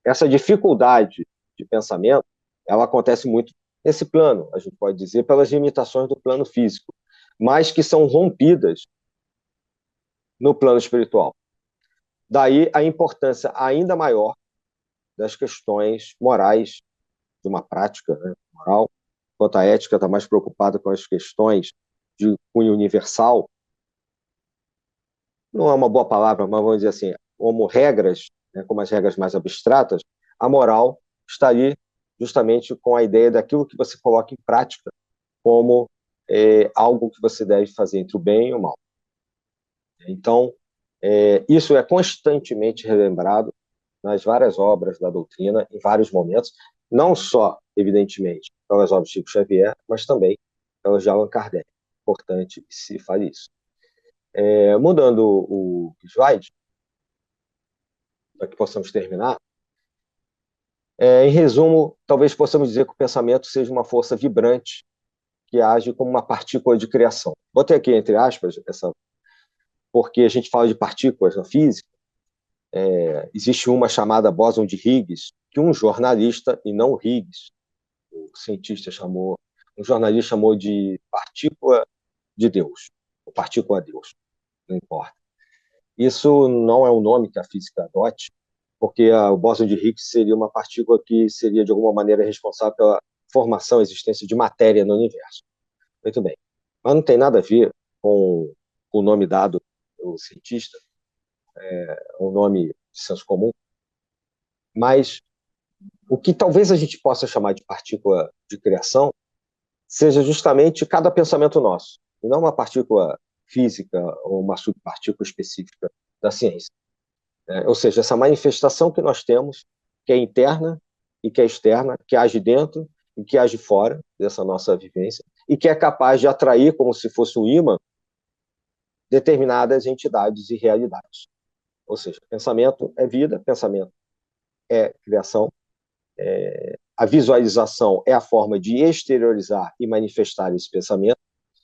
essa dificuldade de pensamento, ela acontece muito nesse plano, a gente pode dizer, pelas limitações do plano físico, mas que são rompidas no plano espiritual. Daí a importância ainda maior das questões morais de uma prática, né, moral, enquanto a ética está mais preocupada com as questões de cunho universal. Não é uma boa palavra, mas vamos dizer assim, como regras, né, como as regras mais abstratas, a moral está ali justamente com a ideia daquilo que você coloca em prática como algo que você deve fazer entre o bem e o mal. Então, isso é constantemente relembrado nas várias obras da doutrina, em vários momentos, não só, evidentemente, pelas obras de Chico Xavier, mas também pelas de Allan Kardec. Importante que se fale isso. Mudando o slide, para que possamos terminar, em resumo, talvez possamos dizer que o pensamento seja uma força vibrante que age como uma partícula de criação. Botei aqui entre aspas, porque a gente fala de partículas na física. Existe uma chamada bóson de Higgs, que um jornalista, e não Higgs, o cientista um jornalista chamou de partícula de Deus, ou partícula Deus, não importa. Isso não é um nome que a física adote, porque o bóson de Higgs seria uma partícula que seria, de alguma maneira, responsável pela formação e existência de matéria no universo. Muito bem. Mas não tem nada a ver com o nome dado pelo cientista, um nome de senso comum, mas o que talvez a gente possa chamar de partícula de criação seja justamente cada pensamento nosso, e não uma partícula física ou uma subpartícula específica da ciência. Ou seja, essa manifestação que nós temos, que é interna e que é externa, que age dentro e que age fora dessa nossa vivência, e que é capaz de atrair, como se fosse um ímã, determinadas entidades e realidades. Ou seja, pensamento é vida, pensamento é criação, a visualização é a forma de exteriorizar e manifestar esse pensamento,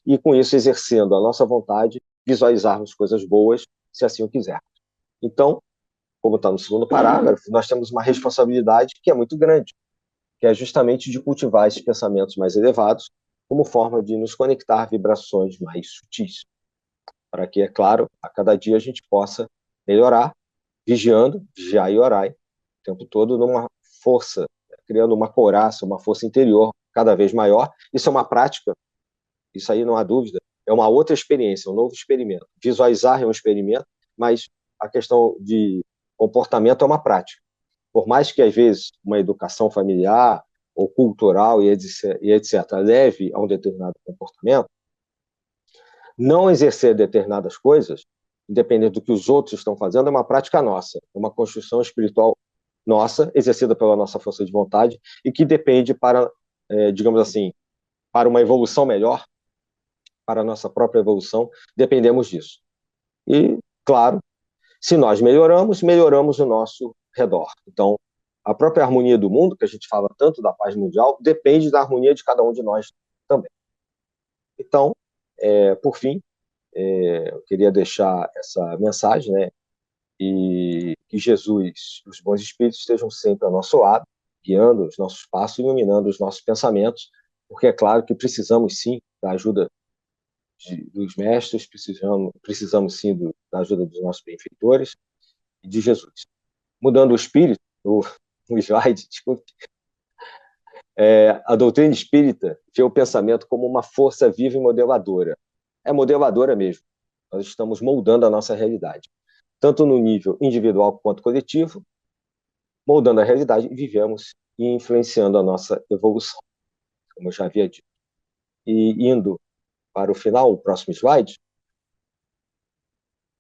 e com isso, exercendo a nossa vontade, visualizarmos coisas boas, se assim o quisermos. Então, como está no segundo parágrafo, nós temos uma responsabilidade que é muito grande, que é justamente de cultivar esses pensamentos mais elevados como forma de nos conectar a vibrações mais sutis, para que, é claro, a cada dia a gente possa melhorar, vigiar e orar, o tempo todo numa força, criando uma couraça, uma força interior cada vez maior. Isso é uma prática, isso aí não há dúvida, é uma outra experiência, um novo experimento. Visualizar é um experimento, mas a questão de comportamento é uma prática. Por mais que, às vezes, uma educação familiar ou cultural e etc., leve a um determinado comportamento, não exercer determinadas coisas, independente do que os outros estão fazendo, é uma prática nossa, é uma construção espiritual nossa, exercida pela nossa força de vontade, e que depende para, digamos assim, para uma evolução melhor, para a nossa própria evolução, dependemos disso. E, claro, se nós melhoramos, melhoramos o nosso redor. Então, a própria harmonia do mundo, que a gente fala tanto da paz mundial, depende da harmonia de cada um de nós também. Então, por fim, eu queria deixar essa mensagem, né? E que Jesus, os bons espíritos, estejam sempre ao nosso lado, guiando os nossos passos, iluminando os nossos pensamentos, porque é claro que precisamos sim da ajuda dos mestres, precisamos sim da ajuda dos nossos benfeitores e de Jesus. Mudando o espírito, o slide, desculpe, a doutrina espírita vê o pensamento como uma força viva e modeladora. É modeladora mesmo. Nós estamos moldando a nossa realidade, tanto no nível individual quanto coletivo, moldando a realidade e vivemos e influenciando a nossa evolução, como eu já havia dito. E indo para o final, o próximo slide,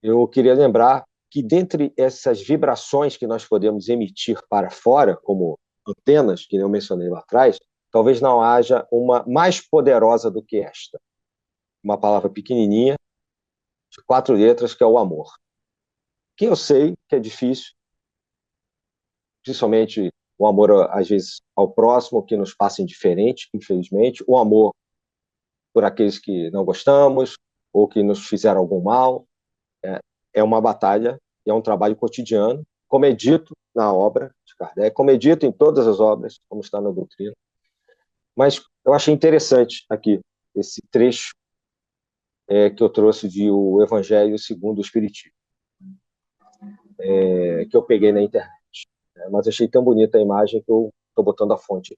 eu queria lembrar que dentre essas vibrações que nós podemos emitir para fora, como antenas, que eu mencionei lá atrás, talvez não haja uma mais poderosa do que esta. Uma palavra pequenininha, de 4 letras, que é o amor. Que eu sei que é difícil, principalmente o amor, às vezes, ao próximo, que nos passa indiferente, infelizmente, o amor por aqueles que não gostamos, ou que nos fizeram algum mal, é uma batalha, é um trabalho cotidiano, como é dito na obra de Kardec, como é dito em todas as obras, como está na doutrina. Mas eu achei interessante aqui, esse trecho que eu trouxe de O Evangelho segundo o Espiritismo, que eu peguei na internet. Mas achei tão bonita a imagem que eu estou botando a fonte.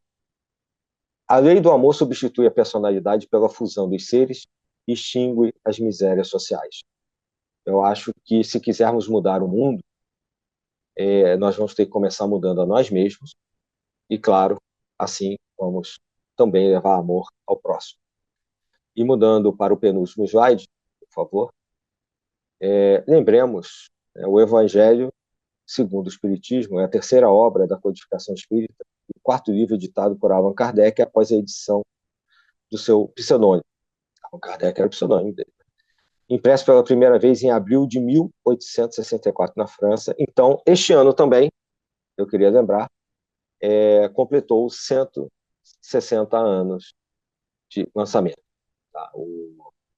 A lei do amor substitui a personalidade pela fusão dos seres e extingue as misérias sociais. Eu acho que, se quisermos mudar o mundo, nós vamos ter que começar mudando a nós mesmos e, claro, assim vamos também levar amor ao próximo. E mudando para o penúltimo slide, por favor, lembremos, o Evangelho segundo o Espiritismo é a terceira obra da codificação espírita, o quarto livro editado por Allan Kardec após a edição do seu pseudônimo. Allan Kardec era o pseudônimo dele. Impresso pela primeira vez em abril de 1864 na França. Então, este ano também, eu queria lembrar, completou 160 anos de lançamento, tá?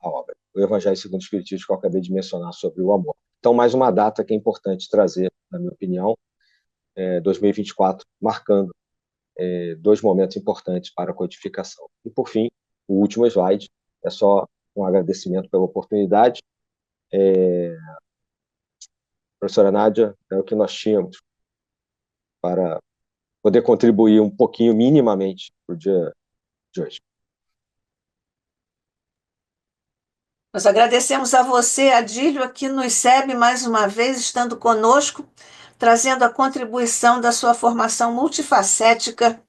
A obra, o Evangelho segundo o Espiritismo, que eu acabei de mencionar sobre o amor. Então, mais uma data que é importante trazer, na minha opinião, 2024, marcando 2 momentos importantes para a codificação. E, por fim, o último slide é só um agradecimento pela oportunidade. Professora Nádia, é o que nós tínhamos para poder contribuir um pouquinho, minimamente, para o dia de hoje. Nós agradecemos a você, Adílio, aqui no ICEB, mais uma vez, estando conosco, trazendo a contribuição da sua formação multifacética,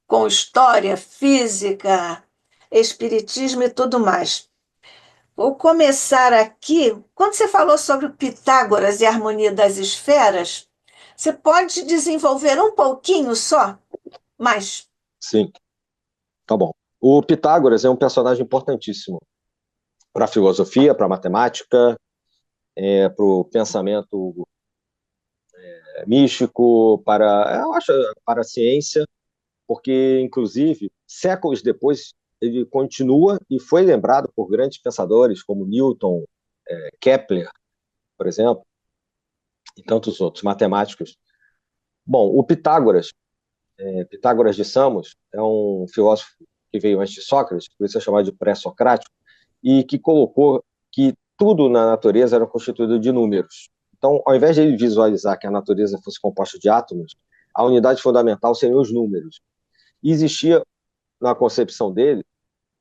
com história, física, espiritismo e tudo mais. Vou começar aqui. Quando você falou sobre o Pitágoras e a harmonia das esferas, você pode desenvolver um pouquinho só? Mais. Sim, tá bom. O Pitágoras é um personagem importantíssimo para a filosofia, para a matemática, para o pensamento místico, eu acho, para a ciência, porque, inclusive, séculos depois, ele continua e foi lembrado por grandes pensadores como Newton, Kepler, por exemplo, e tantos outros matemáticos. Bom, o Pitágoras, Pitágoras de Samos, é um filósofo que veio antes de Sócrates, por isso é chamado de pré-socrático, e que colocou que tudo na natureza era constituído de números. Então, ao invés de ele visualizar que a natureza fosse composta de átomos, a unidade fundamental seriam os números. E existia, na concepção dele,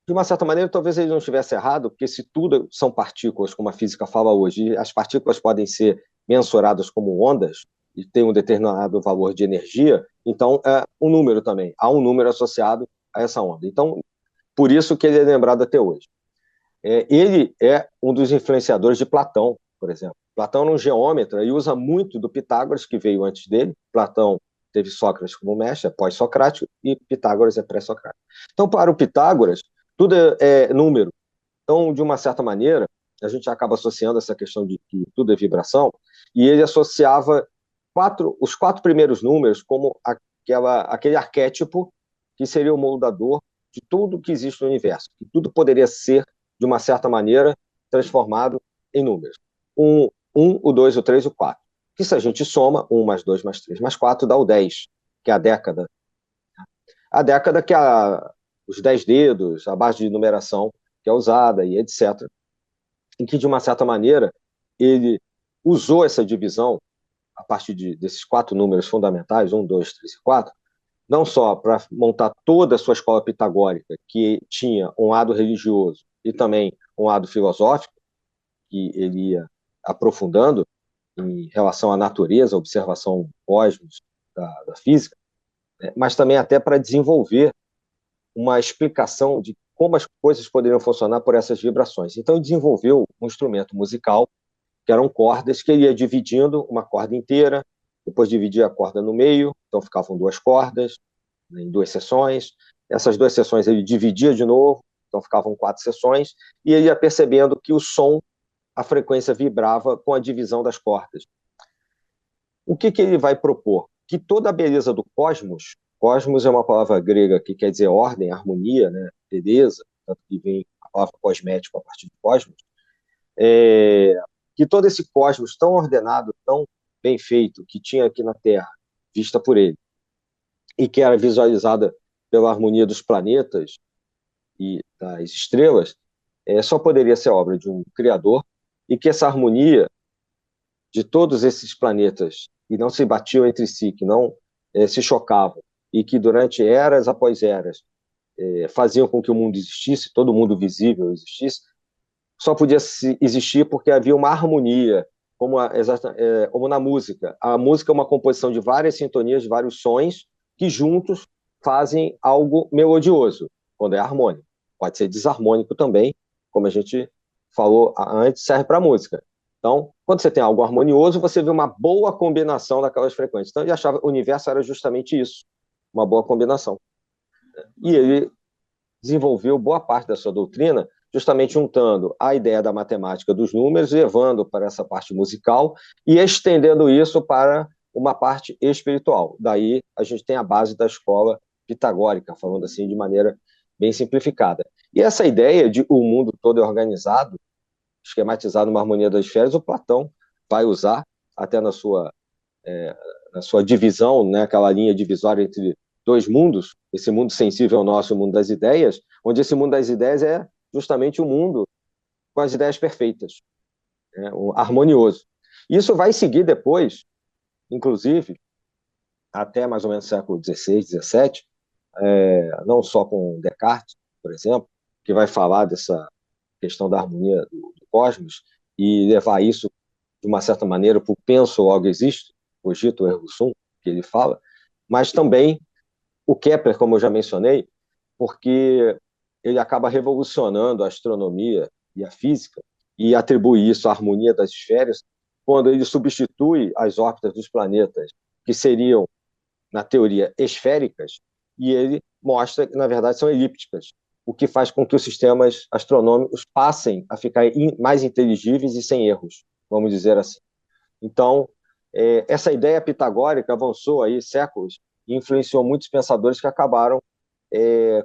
de uma certa maneira, talvez ele não estivesse errado, porque se tudo são partículas, como a física fala hoje, e as partículas podem ser mensuradas como ondas, e tem um determinado valor de energia, Então, é um número também. Há um número associado a essa onda. Então, por isso que ele é lembrado até hoje. Ele é um dos influenciadores de Platão, por exemplo. Platão era um geômetra e usa muito do Pitágoras, que veio antes dele. Platão teve Sócrates como mestre, é pós-socrático, e Pitágoras é pré-socrático. Então, para o Pitágoras, tudo é número. Então, de uma certa maneira, a gente acaba associando essa questão de que tudo é vibração, e ele associava os quatro primeiros números como aquele arquétipo que seria o moldador de tudo que existe no universo, que tudo poderia ser, de uma certa maneira, transformado em números. O 2, o 3, o 4. Que se a gente soma, 1 mais 2 mais 3 mais 4 dá o 10, que é a década. A década que é os 10 dedos, a base de numeração que é usada e etc. Em que, de uma certa maneira, ele usou essa divisão, a partir desses quatro números fundamentais, 1, 2, 3 e 4, não só para montar toda a sua escola pitagórica, que tinha um lado religioso e também um lado filosófico, que ele ia aprofundando em relação à natureza, à observação cosmos da física, né? Mas também até para desenvolver uma explicação de como as coisas poderiam funcionar por essas vibrações. Então, ele desenvolveu um instrumento musical, que eram cordas, que ele ia dividindo uma corda inteira, depois dividia a corda no meio, então ficavam duas cordas, né, em duas seções. Essas duas seções ele dividia de novo, então ficavam quatro seções, e ele ia percebendo que o som, a frequência vibrava com a divisão das cordas. O que ele vai propor? Que toda a beleza do cosmos é uma palavra grega que quer dizer ordem, harmonia, né, beleza, tanto que vem a palavra cosmético a partir de cosmos, que todo esse cosmos tão ordenado, tão bem feito, que tinha aqui na Terra, vista por ele, e que era visualizada pela harmonia dos planetas e das estrelas, só poderia ser obra de um Criador, e que essa harmonia de todos esses planetas, que não se batiam entre si, que não se chocavam, e que durante eras após eras faziam com que o mundo existisse, todo mundo visível existisse, só podia existir porque havia uma harmonia, como na música. A música é uma composição de várias sintonias, de vários sons, que juntos fazem algo melodioso, quando é harmônico. Pode ser desarmônico também, como a gente falou antes, serve para música. Então, quando você tem algo harmonioso, você vê uma boa combinação daquelas frequências. Então, ele achava que o universo era justamente isso, uma boa combinação. E ele desenvolveu boa parte da sua doutrina justamente juntando a ideia da matemática dos números, levando para essa parte musical e estendendo isso para uma parte espiritual. Daí a gente tem a base da escola pitagórica, falando assim de maneira bem simplificada. E essa ideia de o mundo todo é organizado, esquematizado numa harmonia das esferas, o Platão vai usar até na sua divisão, né, aquela linha divisória entre dois mundos, esse mundo sensível ao nosso, o mundo das ideias, onde esse mundo das ideias é justamente o mundo com as ideias perfeitas, né, harmonioso. Isso vai seguir depois, inclusive, até mais ou menos século XVI, XVII, não só com Descartes, por exemplo, que vai falar dessa questão da harmonia do cosmos e levar isso, de uma certa maneira, para o penso logo existe, cogito ergo sum, que ele fala, mas também o Kepler, como eu já mencionei, porque ele acaba revolucionando a astronomia e a física e atribui isso à harmonia das esferas, quando ele substitui as órbitas dos planetas, que seriam, na teoria, esféricas, e ele mostra que, na verdade, são elípticas, o que faz com que os sistemas astronômicos passem a ficar mais inteligíveis e sem erros, vamos dizer assim. Então, essa ideia pitagórica avançou aí séculos e influenciou muitos pensadores que acabaram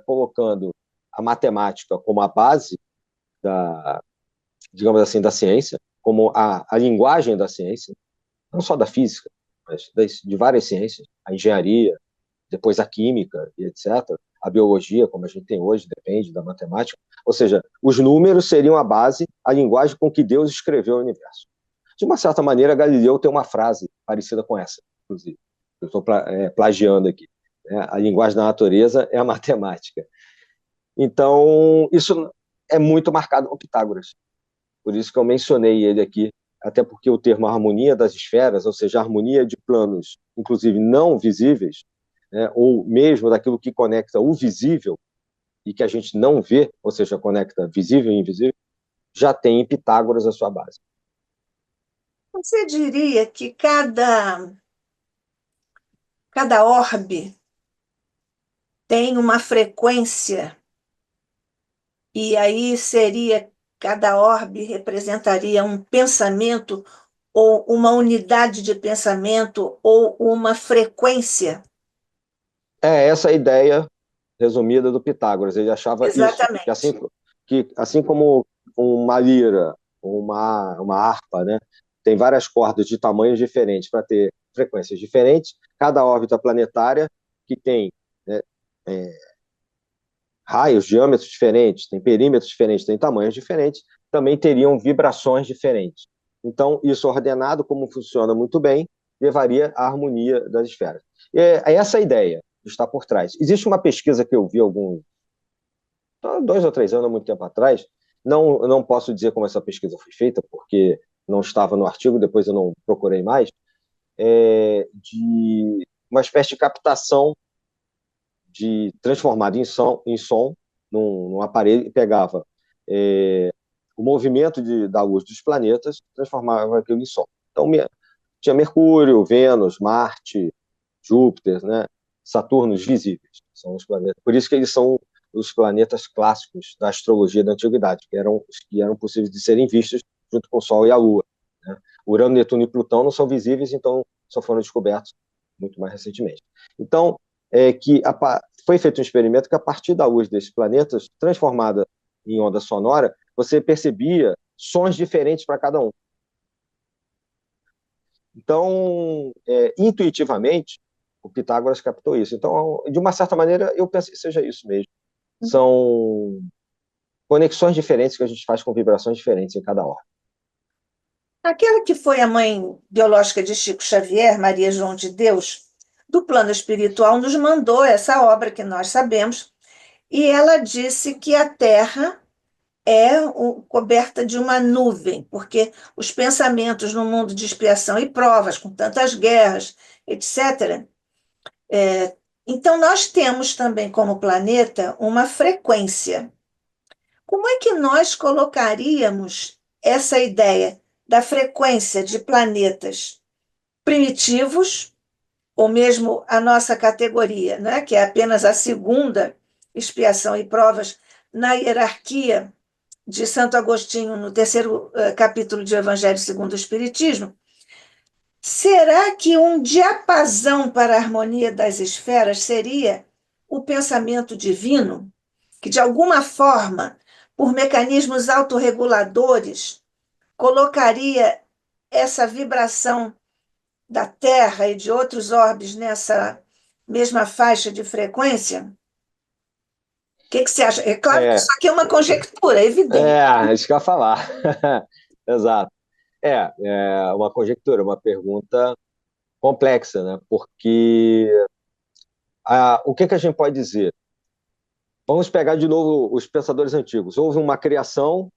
colocando a matemática como a base digamos assim, da ciência, como a linguagem da ciência, não só da física, mas de várias ciências, a engenharia, depois a química e etc., a biologia, como a gente tem hoje, depende da matemática. Ou seja, os números seriam a base, a linguagem com que Deus escreveu o universo. De uma certa maneira, Galileu tem uma frase parecida com essa, inclusive. Eu estou plagiando aqui. A linguagem da natureza é a matemática. Então, isso é muito marcado com Pitágoras. Por isso que eu mencionei ele aqui, até porque o termo harmonia das esferas, ou seja, a harmonia de planos, inclusive não visíveis, né, ou mesmo daquilo que conecta o visível e que a gente não vê, ou seja, conecta visível e invisível, já tem em Pitágoras a sua base. Você diria que cada orbe tem uma frequência, e aí cada orbe representaria um pensamento, ou uma unidade de pensamento, ou uma frequência? É essa a ideia resumida do Pitágoras. Ele achava isso, Exatamente. que assim como uma lira, uma harpa, né, tem várias cordas de tamanhos diferentes para ter frequências diferentes, cada órbita planetária que tem, né, é, raios, diâmetros diferentes, tem perímetros diferentes, tem tamanhos diferentes, também teriam vibrações diferentes. Então, isso ordenado, como funciona muito bem, levaria à harmonia das esferas. E é essa a ideia que está por trás. Existe uma pesquisa que eu vi alguns 2 ou 3 anos, há muito tempo atrás. Não posso dizer como essa pesquisa foi feita, porque não estava no artigo, depois eu não procurei mais, de uma espécie de captação transformado em som num aparelho, e pegava o movimento da luz dos planetas, transformava aquilo em som. Então, tinha Mercúrio, Vênus, Marte, Júpiter, né? Saturno, os visíveis, são os planetas. Por isso que eles são os planetas clássicos da astrologia da antiguidade, que eram os que eram possíveis de serem vistos junto com o Sol e a Lua, né? Urano, Netuno e Plutão não são visíveis, então só foram descobertos muito mais recentemente. Então, foi feito um experimento que, a partir da luz desses planetas, transformada em onda sonora, você percebia sons diferentes para cada um. Então, intuitivamente, o Pitágoras captou isso. Então, de uma certa maneira, eu penso que seja isso mesmo. São conexões diferentes que a gente faz com vibrações diferentes em cada hora. Aquela que foi a mãe biológica de Chico Xavier, Maria João de Deus, do plano espiritual, nos mandou essa obra que nós sabemos, e ela disse que a Terra coberta de uma nuvem, porque os pensamentos no mundo de expiação e provas, com tantas guerras, etc. Então, nós temos também como planeta uma frequência. Como é que nós colocaríamos essa ideia da frequência de planetas primitivos, ou mesmo a nossa categoria, né, que é apenas a segunda expiação e provas na hierarquia de Santo Agostinho, no terceiro capítulo de Evangelho segundo o Espiritismo? Será que um diapasão para a harmonia das esferas seria o pensamento divino, que de alguma forma, por mecanismos autorreguladores, colocaria essa vibração da Terra e de outros orbes nessa mesma faixa de frequência? O que você acha? É claro que É, isso aqui é uma conjectura, é evidente. isso que eu ia falar. Exato. É uma conjectura, uma pergunta complexa, né? Porque o que a gente pode dizer? Vamos pegar de novo os pensadores antigos. Houve uma criação,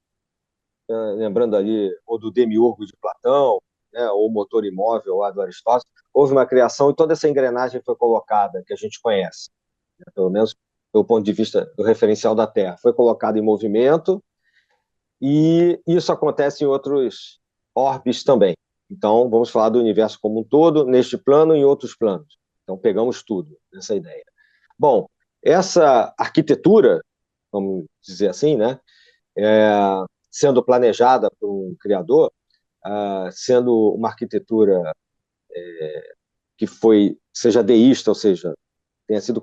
lembrando ali, ou do Demiurgo de Platão, né, ou o motor imóvel lá do Aristóteles, houve uma criação e toda essa engrenagem foi colocada, que a gente conhece, né, pelo menos do ponto de vista do referencial da Terra, foi colocada em movimento, e isso acontece em outros orbes também. Então, vamos falar do universo como um todo, neste plano e em outros planos. Então, pegamos tudo nessa ideia. Bom, essa arquitetura, vamos dizer assim, né, é, sendo planejada por um criador, sendo uma arquitetura seja deísta, ou seja, tenha sido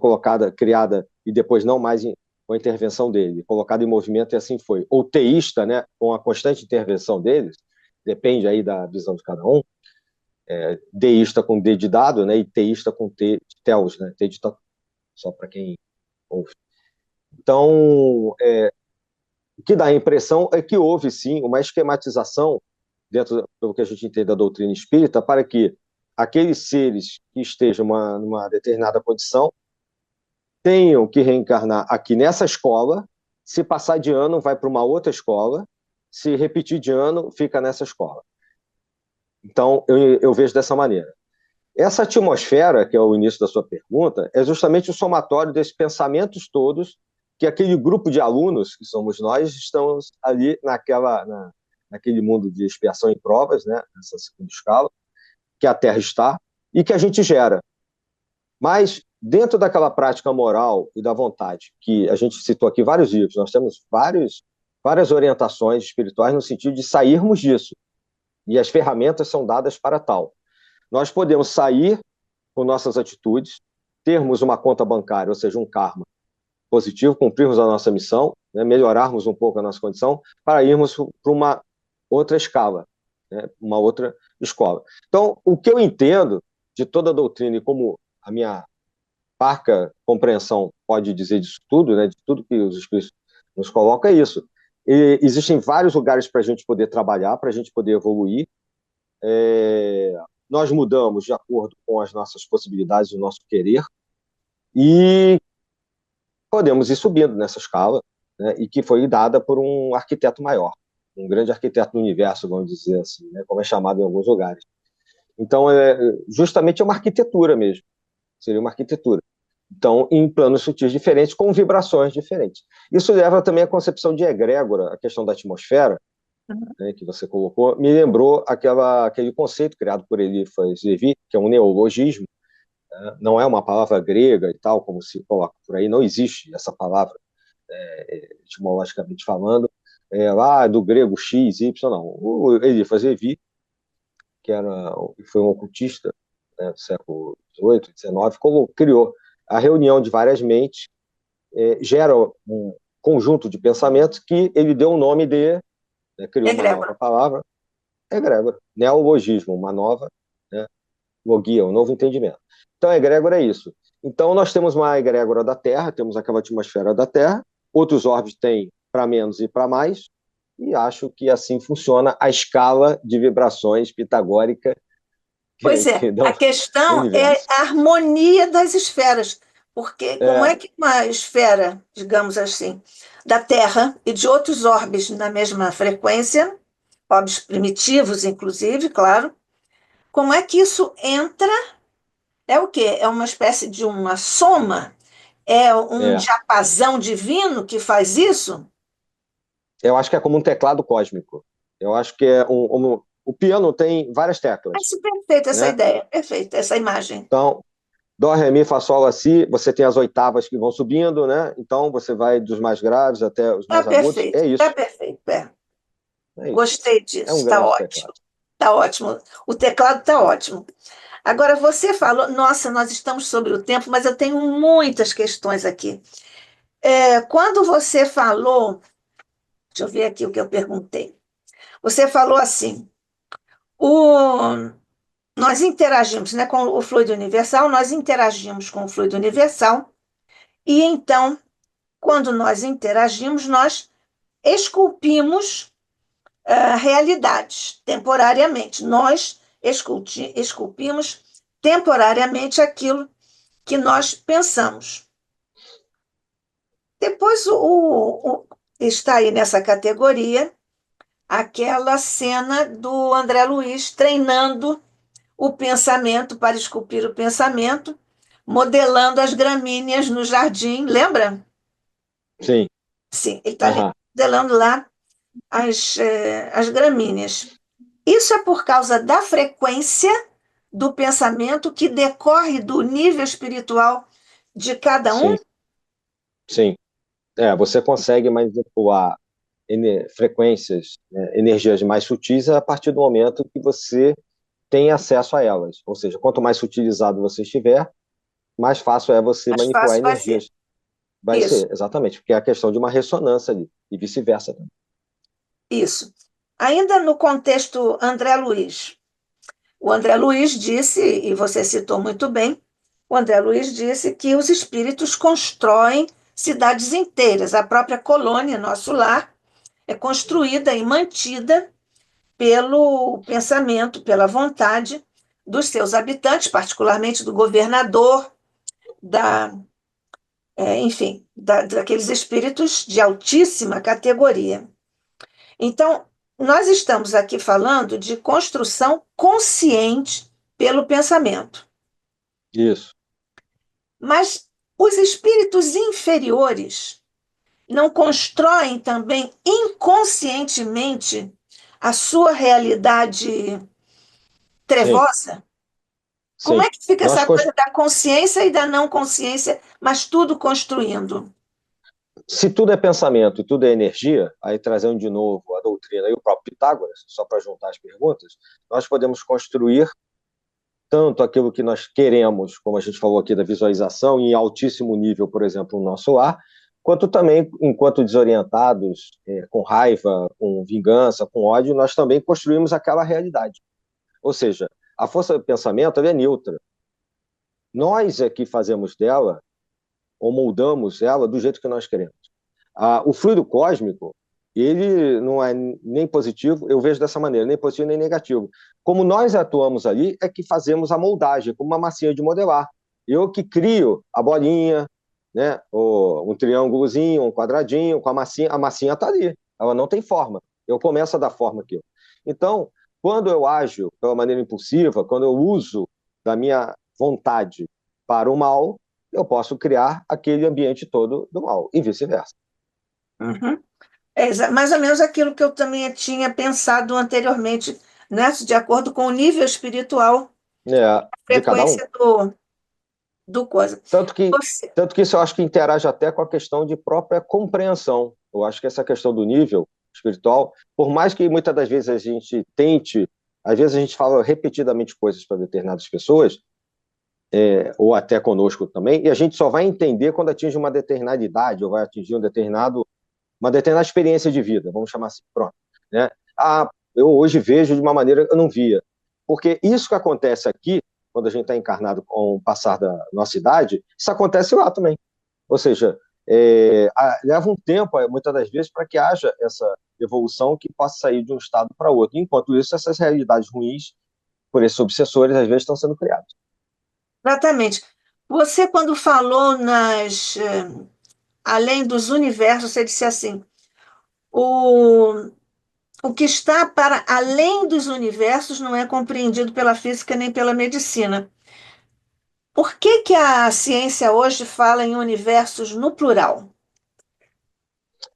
criada e depois não mais com a intervenção dele, colocada em movimento e assim foi. Ou teísta, né, com a constante intervenção deles, depende aí da visão de cada um, deísta com D de dado, né, e teísta com T de telos, né, T de tatu, só para quem ouve. Então, o que dá a impressão é que houve, sim, uma esquematização, dentro do que a gente entende da doutrina espírita, para que aqueles seres que estejam numa determinada condição tenham que reencarnar aqui nessa escola, se passar de ano, vai para uma outra escola, se repetir de ano, fica nessa escola. Então, eu vejo dessa maneira. Essa atmosfera, que é o início da sua pergunta, é justamente o somatório desses pensamentos todos que aquele grupo de alunos, que somos nós, estamos ali naquele mundo de expiação em provas, né, nessa segunda escala, que a Terra está, e que a gente gera. Mas, dentro daquela prática moral e da vontade, que a gente citou aqui vários livros, nós temos várias orientações espirituais no sentido de sairmos disso, e as ferramentas são dadas para tal. Nós podemos sair com nossas atitudes, termos uma conta bancária, ou seja, um karma positivo, cumprirmos a nossa missão, né, melhorarmos um pouco a nossa condição, para irmos para uma outra escala, né, uma outra escola. Então, o que eu entendo de toda a doutrina e como a minha parca compreensão pode dizer disso tudo, né, de tudo que os Espíritos nos colocam, é isso. E existem vários lugares para a gente poder trabalhar, para a gente poder evoluir. Nós mudamos de acordo com as nossas possibilidades, o nosso querer, e podemos ir subindo nessa escala, né, e que foi dada por um arquiteto maior, um grande arquiteto do universo, vamos dizer assim, né, como é chamado em alguns lugares. Então, justamente é uma arquitetura mesmo, seria uma arquitetura. Então, em planos sutis diferentes, com vibrações diferentes. Isso leva também à concepção de egrégora, a questão da atmosfera, né, que você colocou, me lembrou aquele conceito criado por Eliphas Levi, que é um neologismo, né, não é uma palavra grega e tal, como se coloca por aí, não existe essa palavra, etimologicamente falando, lá do grego X, Y, não. O Eliphas Levi, foi um ocultista, né, do século XVIII, XIX, criou a reunião de várias mentes, gera um conjunto de pensamentos que ele deu o nome de, né, criou uma nova palavra, egrégora, neologismo, uma nova, né, logia, um novo entendimento. Então, egrégora é isso. Então, nós temos uma egrégora da Terra, temos aquela atmosfera da Terra, outros orbes têm para menos e para mais, e acho que assim funciona a escala de vibrações pitagórica Pois é, que dá a no questão é universo. a harmonia das esferas, porque como é que uma esfera, digamos assim, da Terra e de outros orbes na mesma frequência, orbes primitivos, inclusive, claro, como é que isso entra? É o quê? É uma espécie de uma soma? É um É, diapasão divino que faz isso? eu acho que é como um teclado cósmico. Eu acho que o piano tem várias teclas, Acho perfeita essa né? ideia, perfeita essa imagem. Então, dó, ré, mi, fá, sol, lá, si, você tem as oitavas que vão subindo, né? Então, você vai dos mais graves até os mais agudos. É Está isso, perfeito. É. é isso. Gostei É disso, um está grande ótimo. teclado. Está ótimo. O teclado está ótimo. Agora, você falou, nossa, nós estamos sobre o tempo, mas eu tenho muitas questões aqui. Quando você falou, deixa eu ver aqui o que eu perguntei. Você falou assim, o, nós interagimos, né, com o fluido universal, nós interagimos com o fluido universal, e então, quando nós interagimos, nós esculpimos realidades temporariamente. Nós esculpimos temporariamente aquilo que nós pensamos. Depois está aí nessa categoria aquela cena do André Luiz treinando o pensamento para esculpir o pensamento, modelando as gramíneas no jardim, lembra? Sim. Sim, ele está ali Aham. modelando lá as gramíneas. Isso é por causa da frequência do pensamento que decorre do nível espiritual de cada um? Sim, sim. Você consegue manipular frequências, né, energias mais sutis a partir do momento que você tem acesso a elas. Ou seja, quanto mais sutilizado você estiver, mais fácil é você Mais manipular fácil vai ser. energias. Vai Isso, ser, exatamente, porque é a questão de uma ressonância ali, e vice-versa também. isso. Ainda no contexto André Luiz. O André Luiz disse, e você citou muito bem, o André Luiz disse que os espíritos constroem cidades inteiras. A própria colônia, nosso lar, é construída e mantida pelo pensamento, pela vontade dos seus habitantes, particularmente do governador, enfim, daqueles espíritos de altíssima categoria. Então, nós estamos aqui falando de construção consciente pelo pensamento. Isso. Mas os espíritos inferiores não constroem também inconscientemente a sua realidade Sim, trevosa? Como sim. é que fica Nós, essa cons- coisa da consciência e da não consciência, mas tudo construindo? Se tudo é pensamento e tudo é energia, aí trazendo de novo a doutrina e o próprio Pitágoras, só para juntar as perguntas, nós podemos construir tanto aquilo que nós queremos, como a gente falou aqui da visualização, em altíssimo nível, por exemplo, no nosso lar, quanto também, enquanto desorientados, com raiva, com vingança, com ódio, nós também construímos aquela realidade. Ou seja, a força do pensamento ela é neutra. Nós é que fazemos dela, ou moldamos ela do jeito que nós queremos. O fluido cósmico, ele não é nem positivo, eu vejo dessa maneira, nem positivo nem negativo. Como nós atuamos ali, é que fazemos a moldagem, como uma massinha de modelar. Eu que crio a bolinha, né, ou um triângulozinho, um quadradinho, com a massinha está ali, ela não tem forma. Eu começo a dar forma aqui. Então, quando eu ajo pela maneira impulsiva, quando eu uso da minha vontade para o mal, eu posso criar aquele ambiente todo do mal, e vice-versa. Uhum. É mais ou menos aquilo que eu também tinha pensado anteriormente, né? De acordo com o nível espiritual, a De cada um. frequência do coisa. Tanto que, Você, tanto que isso eu acho que interage até com a questão de própria compreensão. Eu acho que essa questão do nível espiritual, por mais que muitas das vezes a gente tente, às vezes a gente fala repetidamente coisas para determinadas pessoas, ou até conosco também, e a gente só vai entender quando atinge uma determinada idade, ou vai atingir uma determinada experiência de vida, vamos chamar assim, pronto. Né? Eu hoje vejo de uma maneira que eu não via. Porque isso que acontece aqui, quando a gente está encarnado com o passar da nossa idade, isso acontece lá também. Ou seja, leva um tempo, muitas das vezes, para que haja essa evolução que possa sair de um estado para outro. Enquanto isso, essas realidades ruins, por esses obsessores, às vezes estão sendo criadas. exatamente. Você, quando falou além dos universos, você disse assim: o, o que está para além dos universos não é compreendido pela física nem pela medicina. Por que que a ciência hoje fala em universos no plural?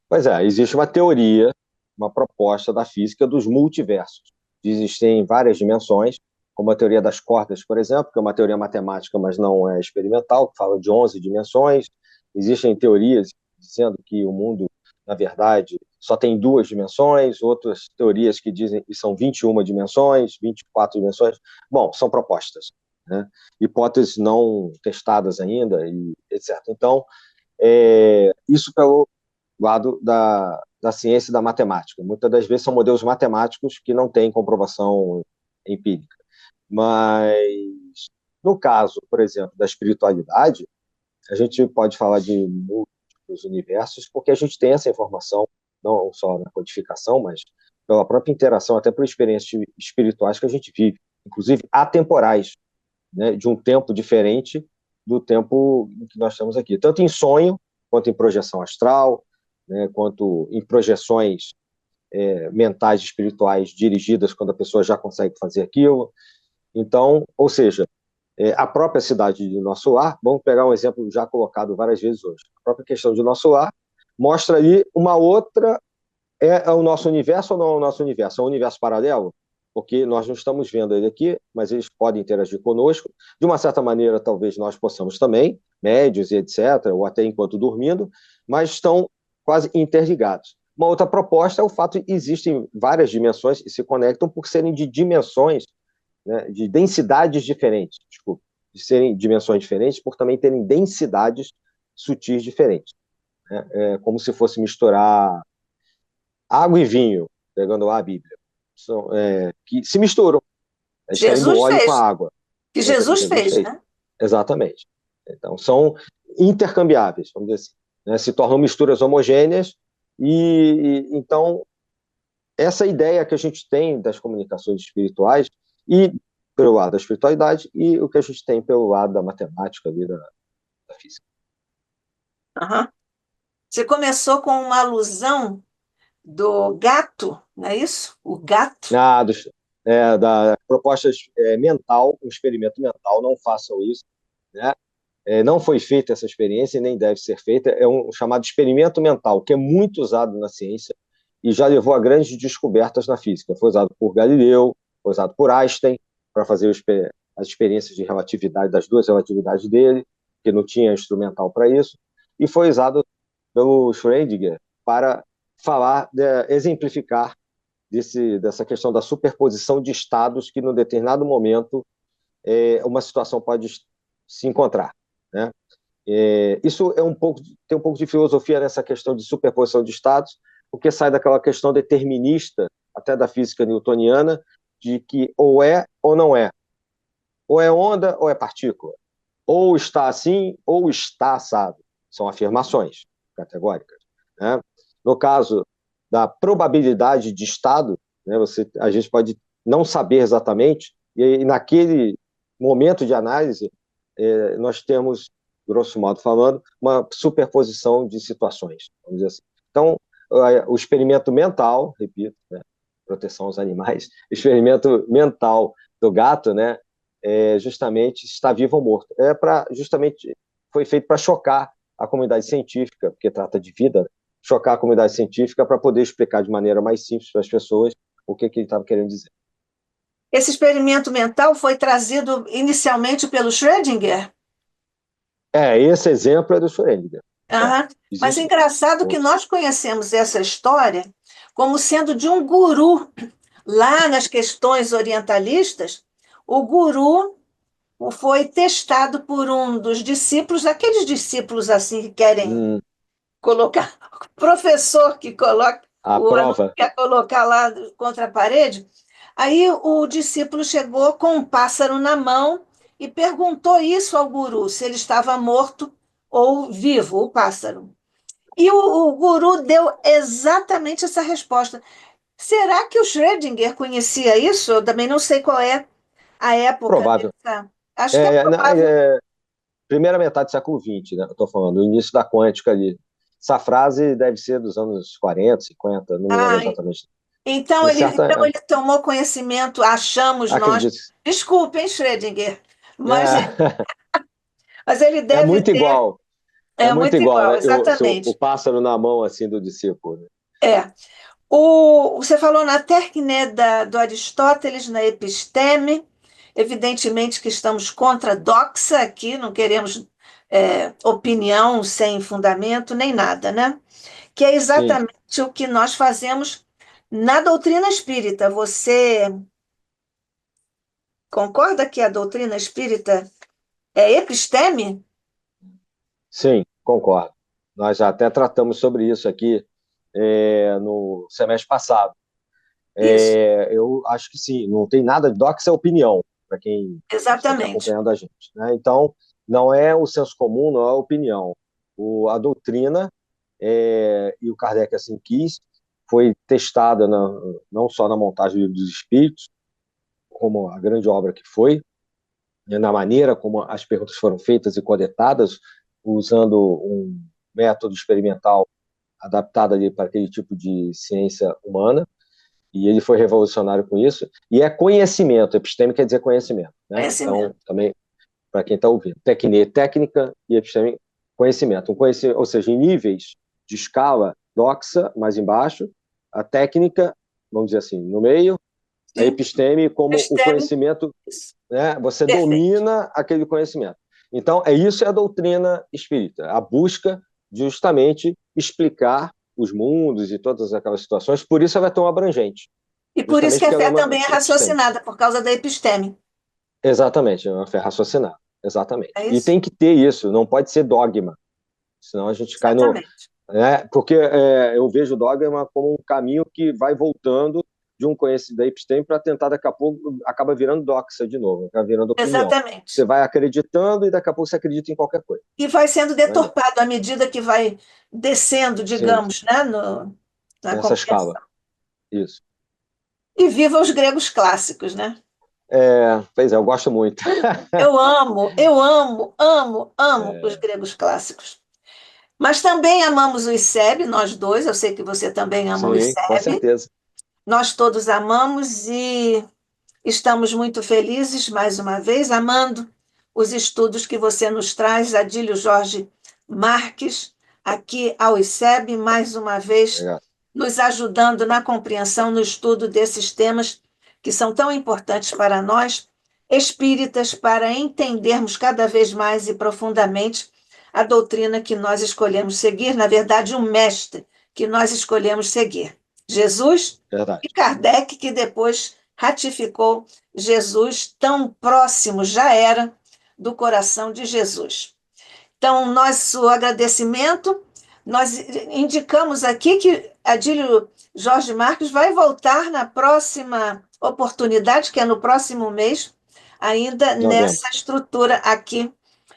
Pois é, existe uma teoria, uma proposta da física dos multiversos. Existem várias dimensões, como a teoria das cordas, por exemplo, que é uma teoria matemática, mas não é experimental, que fala de 11 dimensões. Existem teorias dizendo que o mundo, na verdade, só tem duas dimensões, outras teorias que dizem que são 21 dimensões, 24 dimensões. Bom, são propostas, né? Hipóteses não testadas ainda, e etc. Então, isso pelo lado da ciência e da matemática. Muitas das vezes são modelos matemáticos que não têm comprovação empírica. Mas, no caso, por exemplo, da espiritualidade, a gente pode falar de múltiplos universos, porque a gente tem essa informação, não só na codificação, mas pela própria interação, até por experiências espirituais que a gente vive, inclusive atemporais, né, de um tempo diferente do tempo que nós estamos aqui, tanto em sonho, quanto em projeção astral, né, quanto em projeções mentais e espirituais dirigidas quando a pessoa já consegue fazer aquilo. Então, ou seja, a própria cidade de Nosso Lar, vamos pegar um exemplo já colocado várias vezes hoje, a própria questão de Nosso Lar mostra ali uma outra, é o nosso universo ou não é o nosso universo? É um universo paralelo? Porque nós não estamos vendo ele aqui, mas eles podem interagir conosco. De uma certa maneira, talvez nós possamos também, médios e etc., ou até enquanto dormindo, mas estão quase interligados. Uma outra proposta é o fato de que existem várias dimensões e se conectam por serem de dimensões, né, de densidades diferentes, desculpa, de serem dimensões diferentes, por também terem densidades sutis diferentes. Né? Como se fosse misturar água e vinho, pegando lá a Bíblia, que se misturam, extraindo Jesus óleo com a fez, água. que É o que Jesus Jesus fez, fez. né? Exatamente. Então, são intercambiáveis, vamos dizer assim. Né? Se tornam misturas homogêneas então, essa ideia que a gente tem das comunicações espirituais e pelo lado da espiritualidade e o que a gente tem pelo lado da matemática ali, da física. Aham. Você começou com uma alusão do gato, não é isso? O gato. Ah, da propostas mental, um experimento mental, não façam isso, né? Não foi feita essa experiência e nem deve ser feita, é um chamado experimento mental, que é muito usado na ciência e já levou a grandes descobertas na física. Foi usado por Galileu, foi usado por Einstein para fazer as experiências de relatividade das duas relatividades dele, que não tinha instrumental para isso, e foi usado pelo Schrödinger para falar, exemplificar dessa questão da superposição de estados que, num determinado momento, uma situação pode se encontrar, né? Isso tem um pouco de filosofia nessa questão de superposição de estados, porque sai daquela questão determinista, até da física newtoniana, de que ou é ou não é. Ou é onda ou é partícula. Ou está assim ou está assado. São afirmações categóricas, né? No caso da probabilidade de estado, né, a gente pode não saber exatamente, e naquele momento de análise, nós temos, grosso modo falando, uma superposição de situações, vamos dizer assim. Então, o experimento mental, repito, né, proteção aos animais, experimento mental do gato, né, justamente está vivo ou morto. Justamente foi feito para chocar a comunidade científica, porque trata de vida, né? Chocar a comunidade científica para poder explicar de maneira mais simples para as pessoas o que ele estava querendo dizer. Esse experimento mental foi trazido inicialmente pelo Schrödinger? Esse exemplo é do Schrödinger. Aham. Mas é Existe engraçado que outros. nós conhecemos essa história como sendo de um guru. Lá nas questões orientalistas, o guru foi testado por um dos discípulos, aqueles discípulos assim que querem colocar, o professor que coloca, A o aluno prova. quer colocar lá contra a parede. Aí o discípulo chegou com um pássaro na mão e perguntou isso ao guru, se ele estava morto ou vivo, o pássaro. E o guru deu exatamente essa resposta. Será que o Schrödinger conhecia isso? Eu também não sei qual é a época Provável. dessa. Acho que é provável. Primeira metade do século XX, né? Eu estou falando, o início da quântica ali. Essa frase deve ser dos anos 40, 50, não me lembro Ah, exatamente. então Em então certa. ele tomou conhecimento, achamos nós. Acredito. Desculpem, Schrödinger, mas, É, mas ele é deve muito ter. igual. É É muito muito igual, igual, né? O exatamente. pássaro na mão assim do discípulo, né? É. Você falou na técnica do Aristóteles, na episteme. Evidentemente que estamos contra a doxa aqui, não queremos opinião sem fundamento nem nada, né? Que é Sim, exatamente o que nós fazemos na doutrina espírita. Você concorda que a doutrina espírita é episteme? sim, concordo. Nós já até tratamos sobre isso aqui no semestre passado. Isso, Eu acho que sim, não tem nada de doxa, é opinião, para quem está aqui exatamente. acompanhando a gente, né? Então, não é o senso comum, não é a opinião. A doutrina, e o Kardec assim quis, foi testada não só na montagem do Livro dos Espíritos, como a grande obra que foi, né, na maneira como as perguntas foram feitas e coletadas, usando um método experimental adaptado ali para aquele tipo de ciência humana, e ele foi revolucionário com isso, e é conhecimento, episteme quer dizer conhecimento, né? Então, Conhecimento. também, para quem está ouvindo, técnica e episteme, conhecimento. Ou seja, em níveis de escala, doxa, mais embaixo, a técnica, vamos dizer assim, no meio, a Sim, episteme como o episteme. conhecimento, Isso. né? Você Perfeito. domina aquele conhecimento. Então, isso é a doutrina espírita, a busca de justamente explicar os mundos e todas aquelas situações, por isso ela é tão abrangente, E por isso justamente que a porque ela é fé uma também é episteme. raciocinada, por causa da episteme. Exatamente, é uma fé raciocinada, exatamente. É E isso? tem que ter isso, não pode ser dogma, senão a gente cai no... Exatamente. Né? Porque eu vejo o dogma como um caminho que vai voltando de um conhecimento da episteme para tentar, daqui a pouco, acaba virando doxa de novo, acaba virando opinião. Você Exatamente. vai acreditando e daqui a pouco você acredita em qualquer coisa. E vai sendo Não é? deturpado à medida que vai descendo, Sim, digamos, né, na nessa escala, compreensão. isso. E viva os gregos clássicos, né? Pois é, eu gosto muito. Eu amo, amo, amo os É, gregos clássicos. Mas também amamos o ICEB, nós dois, eu sei que você também ama o sim, com ICEB. certeza. Nós todos amamos e Estamos muito felizes, mais uma vez, amando os estudos que você nos traz, Adílio Jorge Marques, aqui ao ICEB, mais uma vez, Obrigado. nos ajudando na compreensão, no estudo desses temas que são tão importantes para nós, espíritas, para entendermos cada vez mais e profundamente a doutrina que nós escolhemos seguir, na verdade, um mestre que nós escolhemos seguir. Jesus Verdade. e Kardec, que depois ratificou Jesus, tão próximo já era do coração de Jesus. Então, nosso agradecimento, nós indicamos aqui que Adílio Jorge Marques vai voltar na próxima oportunidade, que é no próximo mês, ainda nessa estrutura aqui,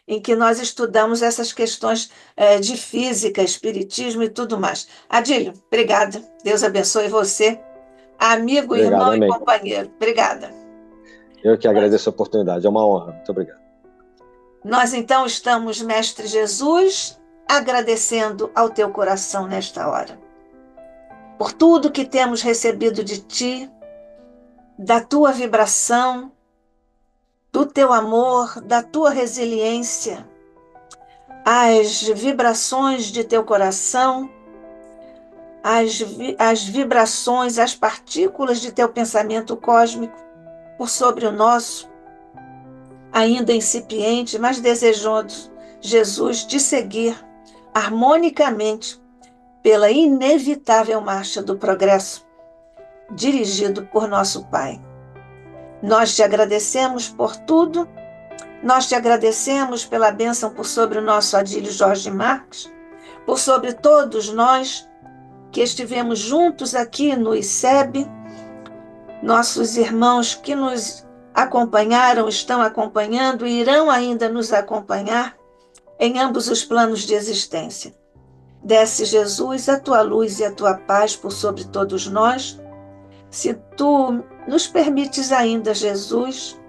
em que nós estudamos essas questões de física, espiritismo e tudo mais. Adílio, obrigada. Deus abençoe você, amigo, Obrigado, irmão amém. E companheiro. Obrigada. Eu que agradeço a oportunidade, é uma honra. Muito obrigado. Nós, então, estamos, Mestre Jesus, agradecendo ao teu coração nesta hora, por tudo que temos recebido de ti, da tua vibração, do teu amor, da tua resiliência, as vibrações de teu coração, as vibrações, as partículas de teu pensamento cósmico por sobre o nosso, ainda incipiente, mas desejoso, Jesus, de seguir harmonicamente pela inevitável marcha do progresso, dirigido por nosso Pai. Nós te agradecemos por tudo, nós te agradecemos pela bênção por sobre o nosso Adílio Jorge Marques, por sobre todos nós que estivemos juntos aqui no ICEB, nossos irmãos que nos acompanharam, estão acompanhando e irão ainda nos acompanhar em ambos os planos de existência. Desce, Jesus, a tua luz e a tua paz por sobre todos nós. Se tu nos permites ainda, Jesus,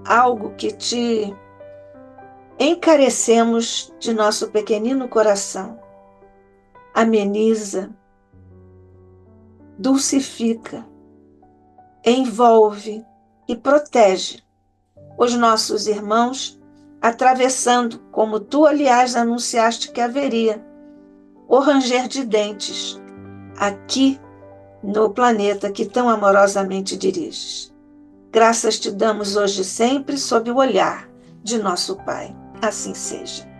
algo que te encarecemos de nosso pequenino coração, ameniza, dulcifica, envolve e protege os nossos irmãos, atravessando, como tu, aliás, anunciaste que haveria, o ranger de dentes, aqui no planeta que tão amorosamente diriges. Graças te damos hoje e sempre sob o olhar de nosso Pai. Assim seja.